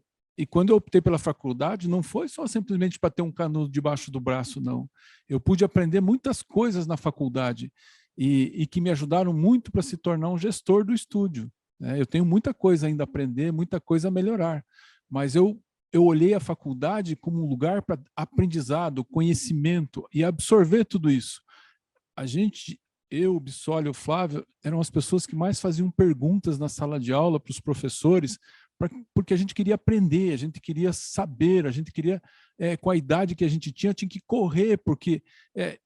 quando eu optei pela faculdade, não foi só simplesmente para ter um canudo debaixo do braço, não. Eu pude aprender muitas coisas na faculdade e que me ajudaram muito para se tornar um gestor do estúdio, né? Eu tenho muita coisa ainda a aprender, muita coisa a melhorar, mas eu olhei a faculdade como um lugar para aprendizado, conhecimento e absorver tudo isso. Eu, o Bissoli, o Flávio, eram as pessoas que mais faziam perguntas na sala de aula para os professores, porque a gente queria aprender, a gente queria saber, a gente queria, com a idade que a gente tinha que correr, porque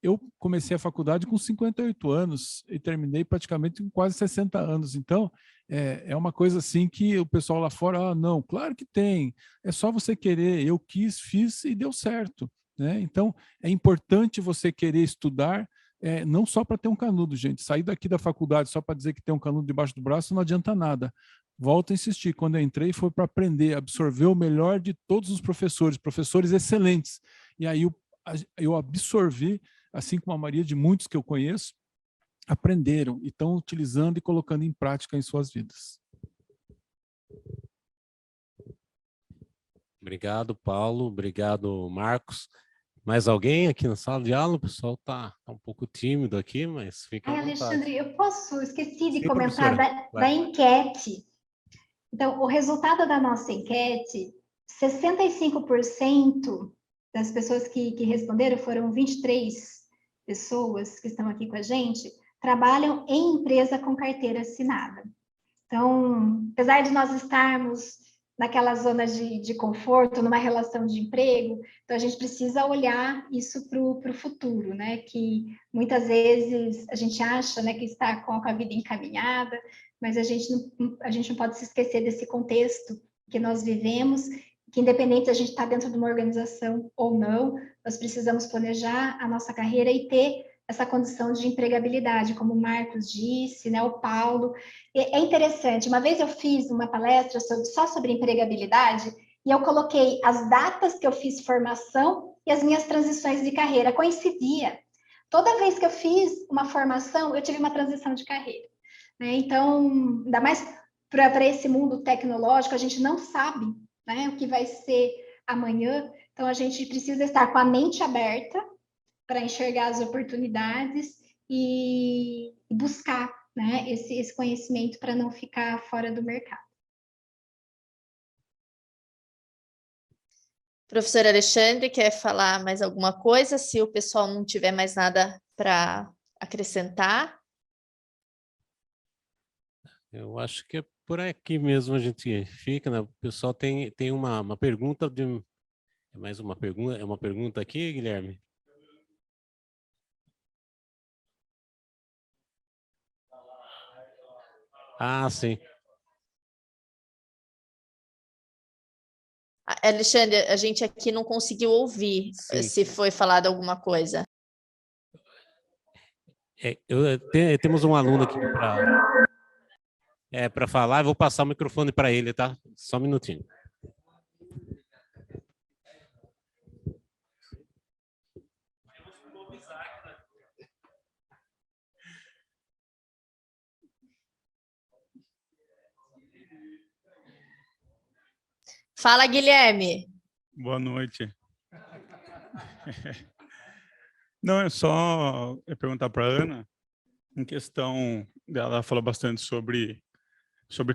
eu comecei a faculdade com 58 anos e terminei praticamente com quase 60 anos. Então, é uma coisa assim que o pessoal lá fora, não, claro que tem, é só você querer, eu quis, fiz e deu certo, né? Então, é importante você querer estudar, não só para ter um canudo, gente. Sair daqui da faculdade só para dizer que tem um canudo debaixo do braço não adianta nada. Volto a insistir, quando eu entrei foi para aprender, absorver o melhor de todos os professores excelentes. E aí eu absorvi, assim como a maioria de muitos que eu conheço, aprenderam e estão utilizando e colocando em prática em suas vidas. Obrigado, Paulo. Obrigado, Marcos. Mais alguém aqui na sala de aula? O pessoal está um pouco tímido aqui, mas fica à vontade. Alexandre, esqueci de Sim, comentar da enquete. Então, o resultado da nossa enquete, 65% das pessoas que responderam, foram 23 pessoas que estão aqui com a gente, trabalham em empresa com carteira assinada. Então, apesar de nós estarmos naquela zona de conforto, numa relação de emprego, então a gente precisa olhar isso para o futuro, né? Que muitas vezes a gente acha, né, que está com a vida encaminhada, mas a gente não pode se esquecer desse contexto que nós vivemos, que independente de a gente estar dentro de uma organização ou não, nós precisamos planejar a nossa carreira e ter essa condição de empregabilidade, como o Marcos disse, né, o Paulo. É interessante, uma vez eu fiz uma palestra só sobre empregabilidade, e eu coloquei as datas que eu fiz formação e as minhas transições de carreira, coincidia. Toda vez que eu fiz uma formação, eu tive uma transição de carreira, né? Então, ainda mais para esse mundo tecnológico, a gente não sabe, né, o que vai ser amanhã, então a gente precisa estar com a mente aberta para enxergar as oportunidades e buscar, né, esse conhecimento para não ficar fora do mercado. Professor Alexandre, quer falar mais alguma coisa? Se o pessoal não tiver mais nada para acrescentar. Eu acho que é por aqui mesmo a gente fica, né? O pessoal tem uma pergunta de... É mais uma pergunta? É uma pergunta aqui, Guilherme? Ah, sim. Alexandre, a gente aqui não conseguiu ouvir se foi falado alguma coisa. Temos um aluno aqui para falar, eu vou passar o microfone para ele, tá? Só um minutinho. Fala, Guilherme. Boa noite. Não, é só perguntar para a Ana, em questão dela falou bastante sobre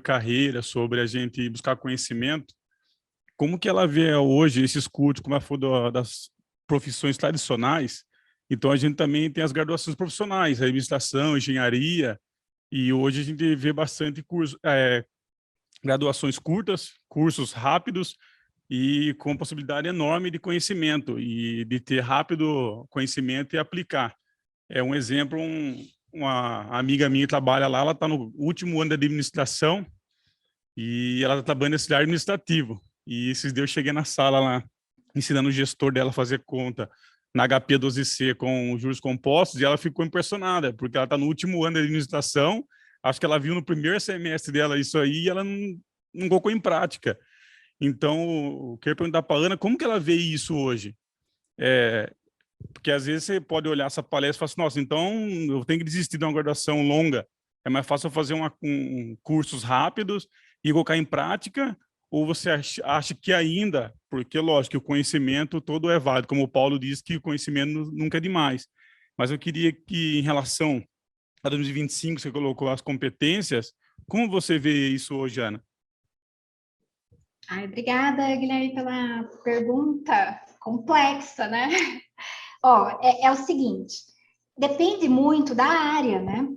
carreira, sobre a gente buscar conhecimento. Como que ela vê hoje esses cursos, como ela falou das profissões tradicionais? Então, a gente também tem as graduações profissionais, administração, engenharia, e hoje a gente vê bastante graduações curtas, cursos rápidos, e com possibilidade enorme de conhecimento e de ter rápido conhecimento e aplicar. É um exemplo, uma amiga minha que trabalha lá, ela está no último ano de administração e ela está trabalhando nesse área administrativo. E esses dias eu cheguei na sala lá, ensinando o gestor dela a fazer conta na HP 12C com juros compostos, e ela ficou impressionada, porque ela está no último ano de administração, acho que ela viu no primeiro semestre dela isso aí e ela não colocou em prática. Então, eu queria perguntar para a Ana, como que ela vê isso hoje? Porque às vezes você pode olhar essa palestra e falar assim, nossa, então eu tenho que desistir de uma graduação longa, é mais fácil eu fazer cursos rápidos e colocar em prática, ou você acha que ainda, porque lógico que o conhecimento todo é válido, como o Paulo disse que o conhecimento nunca é demais, mas eu queria que em relação a 2025, você colocou as competências, como você vê isso hoje, Ana? Obrigada, Guilherme, pela pergunta complexa, né? É o seguinte, depende muito da área, né?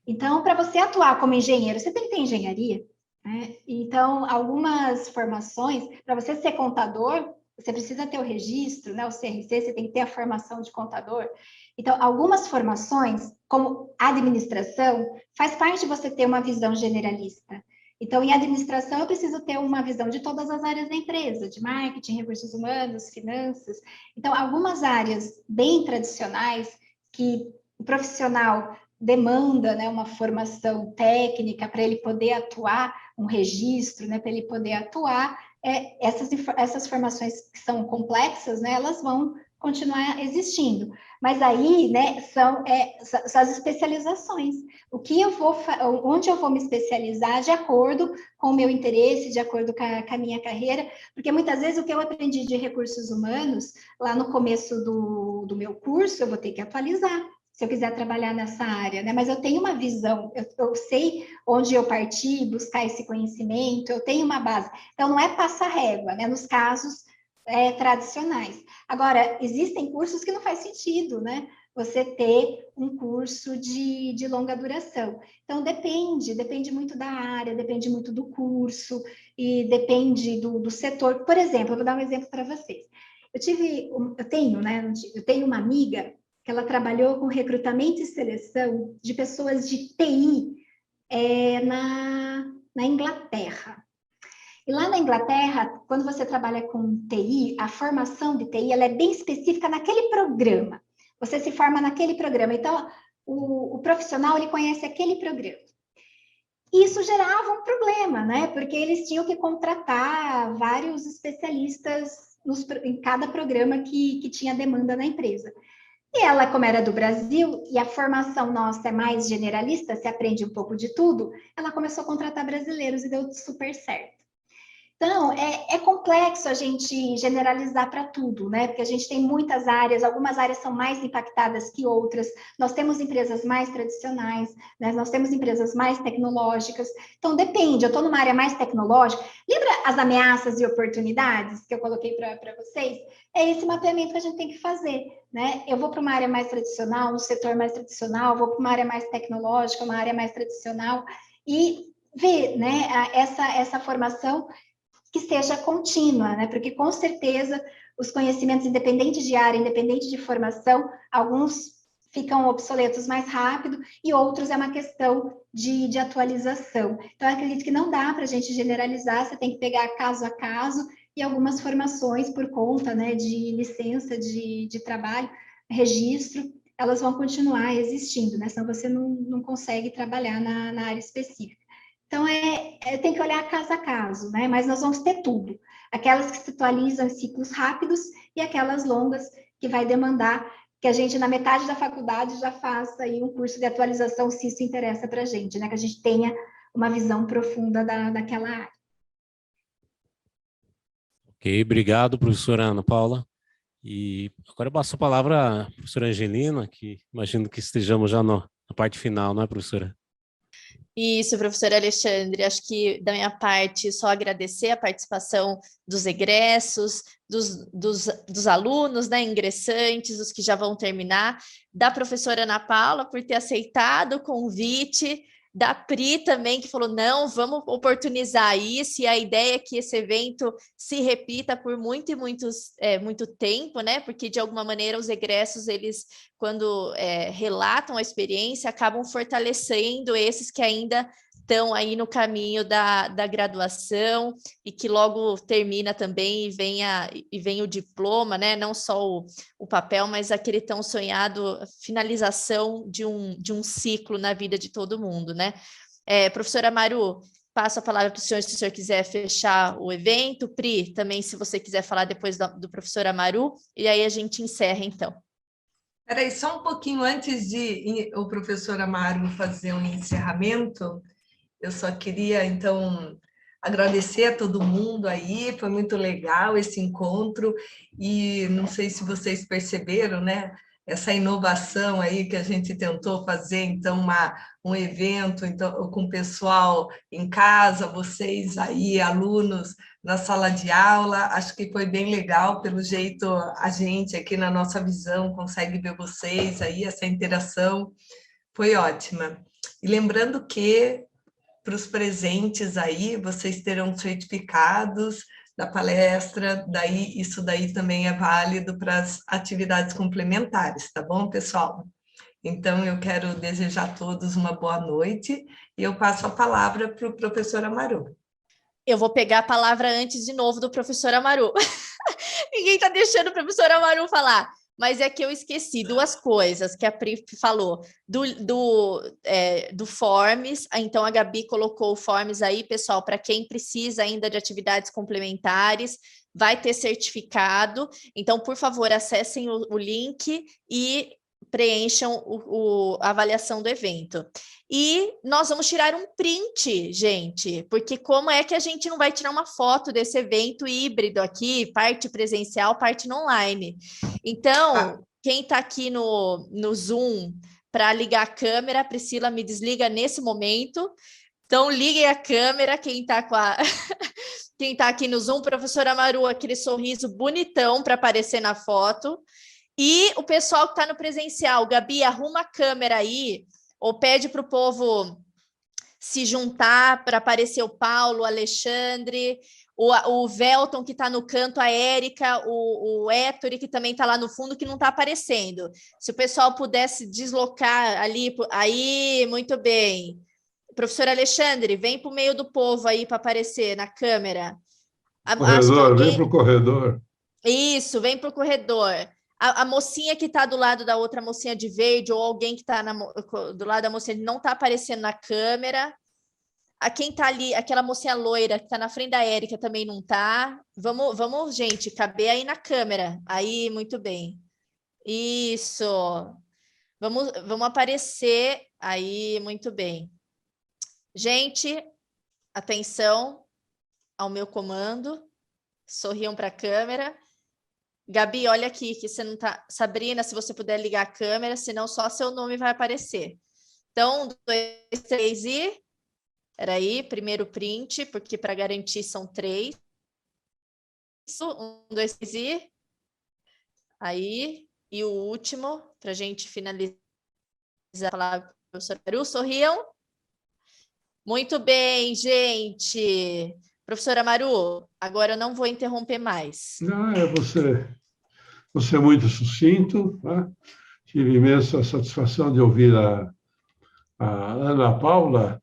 Então, para você atuar como engenheiro, você tem que ter engenharia, né? Então, algumas formações, para você ser contador, você precisa ter o registro, né? O CRC, você tem que ter a formação de contador. Então, algumas formações, como administração, faz parte de você ter uma visão generalista. Então, em administração, eu preciso ter uma visão de todas as áreas da empresa, de marketing, recursos humanos, finanças. Então, algumas áreas bem tradicionais que o profissional demanda, né, uma formação técnica para ele poder atuar, um registro, né, para ele poder atuar, essas formações que são complexas, né, elas vão continuar existindo. Mas aí, né, são as especializações. Onde eu vou me especializar de acordo com o meu interesse, de acordo com a minha carreira, porque muitas vezes o que eu aprendi de recursos humanos, lá no começo do meu curso, eu vou ter que atualizar, se eu quiser trabalhar nessa área, né? Mas eu tenho uma visão, eu sei onde eu parti, buscar esse conhecimento, eu tenho uma base. Então, não é passar régua, né? Nos casos tradicionais. Agora, existem cursos que não faz sentido, né? Você ter um curso de longa duração. Então, depende muito da área, depende muito do curso e depende do setor. Por exemplo, eu vou dar um exemplo para vocês. Eu tenho uma amiga que ela trabalhou com recrutamento e seleção de pessoas de TI na Inglaterra. E lá na Inglaterra, quando você trabalha com TI, a formação de TI ela é bem específica naquele programa. Você se forma naquele programa. Então, o profissional ele conhece aquele programa. Isso gerava um problema, né? Porque eles tinham que contratar vários especialistas em cada programa que tinha demanda na empresa. E ela, como era do Brasil, e a formação nossa é mais generalista, se aprende um pouco de tudo, ela começou a contratar brasileiros e deu super certo. Então, é complexo a gente generalizar para tudo, né? Porque a gente tem muitas áreas, algumas áreas são mais impactadas que outras, nós temos empresas mais tradicionais, né? Nós temos empresas mais tecnológicas, então depende, eu estou numa área mais tecnológica, lembra as ameaças e oportunidades que eu coloquei para vocês? É esse mapeamento que a gente tem que fazer, né? Eu vou para uma área mais tradicional, um setor mais tradicional, vou para uma área mais tecnológica, uma área mais tradicional, e ver, né, essa formação que seja contínua, né? Porque com certeza os conhecimentos, independente de área, independente de formação, alguns ficam obsoletos mais rápido e outros é uma questão de atualização. Então, eu acredito que não dá para a gente generalizar, você tem que pegar caso a caso e algumas formações por conta, né, de licença de trabalho, registro, elas vão continuar existindo, né? Senão você não consegue trabalhar na área específica. Então, tem que olhar caso a caso, né? Mas nós vamos ter tudo. Aquelas que se atualizam em ciclos rápidos e aquelas longas que vai demandar que a gente, na metade da faculdade, já faça aí um curso de atualização, se isso interessa para a gente, né? Que a gente tenha uma visão profunda daquela área. Ok, obrigado, professora Ana Paula. E agora eu passo a palavra à professora Angelina, que imagino que estejamos já na parte final, não é, professora? Isso, professor Alexandre, acho que da minha parte só agradecer a participação dos egressos, dos alunos, né, ingressantes, os que já vão terminar, da professora Ana Paula por ter aceitado o convite, da Pri também, que falou, não, vamos oportunizar isso, e a ideia é que esse evento se repita por muito tempo, né? Porque, de alguma maneira, os egressos, eles, quando relatam a experiência, acabam fortalecendo esses que ainda estão aí no caminho da graduação e que logo termina também e vem o diploma, né? Não só o papel, mas aquele tão sonhado finalização de um ciclo na vida de todo mundo, né? Professora Maru, passo a palavra para o senhor, se o senhor quiser fechar o evento. Pri, também, se você quiser falar depois do professor Amaru, e aí a gente encerra, então. Peraí, só um pouquinho antes de o professor Amaru fazer um encerramento, eu só queria, então, agradecer a todo mundo aí, foi muito legal esse encontro, e não sei se vocês perceberam, né? Essa inovação aí que a gente tentou fazer, então, um evento então, com o pessoal em casa, vocês aí, alunos, na sala de aula, acho que foi bem legal, pelo jeito a gente aqui na nossa visão consegue ver vocês aí, essa interação foi ótima. E lembrando que, para os presentes aí, vocês terão certificados da palestra, isso daí também é válido para as atividades complementares, tá bom, pessoal? Então, eu quero desejar a todos uma boa noite e eu passo a palavra para o professor Amaru. Eu vou pegar a palavra antes de novo do professor Amaru. Ninguém está deixando o professor Amaru falar. Mas é que eu esqueci duas coisas que a Pri falou, do Forms, então a Gabi colocou o Forms aí, pessoal, para quem precisa ainda de atividades complementares, vai ter certificado, então, por favor, acessem o link e preencham a avaliação do evento. E nós vamos tirar um print, gente, porque como é que a gente não vai tirar uma foto desse evento híbrido aqui, parte presencial, parte no online? Então, quem está aqui no Zoom para ligar a câmera, a Priscila me desliga nesse momento, então liguem a câmera, quem está quem tá aqui no Zoom, professora Maru, aquele sorriso bonitão para aparecer na foto, e o pessoal que está no presencial, Gabi, arruma a câmera aí, ou pede para o povo se juntar para aparecer o Paulo, o Alexandre, o Velton, que está no canto, a Érica, o Héctor, que também está lá no fundo, que não está aparecendo. Se o pessoal pudesse deslocar ali, aí, muito bem. Professor Alexandre, vem para o meio do povo aí para aparecer na câmera. Corredor, vem para o corredor. Isso, vem para o corredor. A mocinha que está do lado da outra mocinha de verde, ou alguém que está do lado da mocinha não está aparecendo na câmera. A quem está ali, aquela mocinha loira que está na frente da Érica também não está. Vamos, gente, caber aí na câmera. Aí, muito bem. Isso. Vamos aparecer aí, muito bem. Gente, atenção ao meu comando. Sorriam para a câmera. Gabi, olha aqui, que você não está... Sabrina, se você puder ligar a câmera, senão só seu nome vai aparecer. Então, 1, 2, 3 e... Peraí, primeiro print, porque para garantir são 3. 1, 2, 3 e... Aí, e o último, para a gente finalizar a palavra para o professor Maru. Sorriam? Muito bem, gente. Professora Maru, agora eu não vou interromper mais. Não, você é muito sucinto, tá? Tive imensa satisfação de ouvir a Ana Paula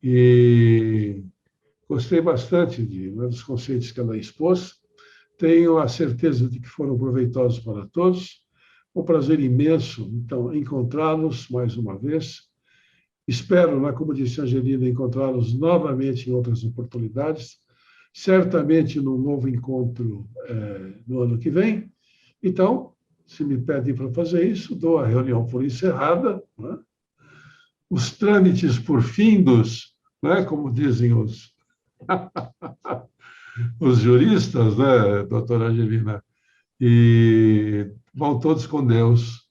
e gostei bastante dos conceitos que ela expôs. Tenho a certeza de que foram proveitosos para todos. Um prazer imenso, então, encontrá-los mais uma vez. Espero, né, como disse a Angelina, encontrá-los novamente em outras oportunidades, certamente num novo encontro no ano que vem. Então, se me pedem para fazer isso, dou a reunião por encerrada, né? Os trâmites por findos, né, como dizem os juristas, né, doutora Angelina, e vão todos com Deus,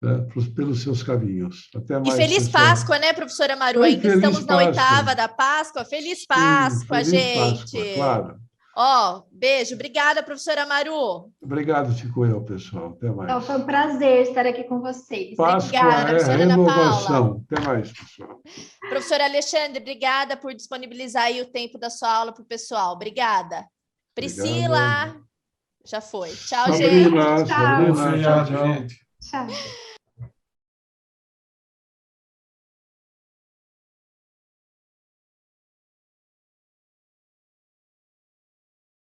né, pelos seus caminhos. Até mais, e feliz pessoal. Páscoa, né, professora Maru? Ainda estamos na oitava da Páscoa. Feliz Páscoa, Feliz gente. Páscoa, claro. Ó, beijo. Obrigada, professora Maru. Obrigado, fico eu, pessoal. Até mais. Então, foi um prazer estar aqui com vocês. Páscoa Obrigada, professora Ana renovação. Paula. Até mais, pessoal. Professor Alexandre, obrigada por disponibilizar aí o tempo da sua aula para o pessoal. Obrigada. Priscila, já foi. Tchau, gente. Sabrina, Tchau. Sabrina, tchau, tchau. Gente. Tchau.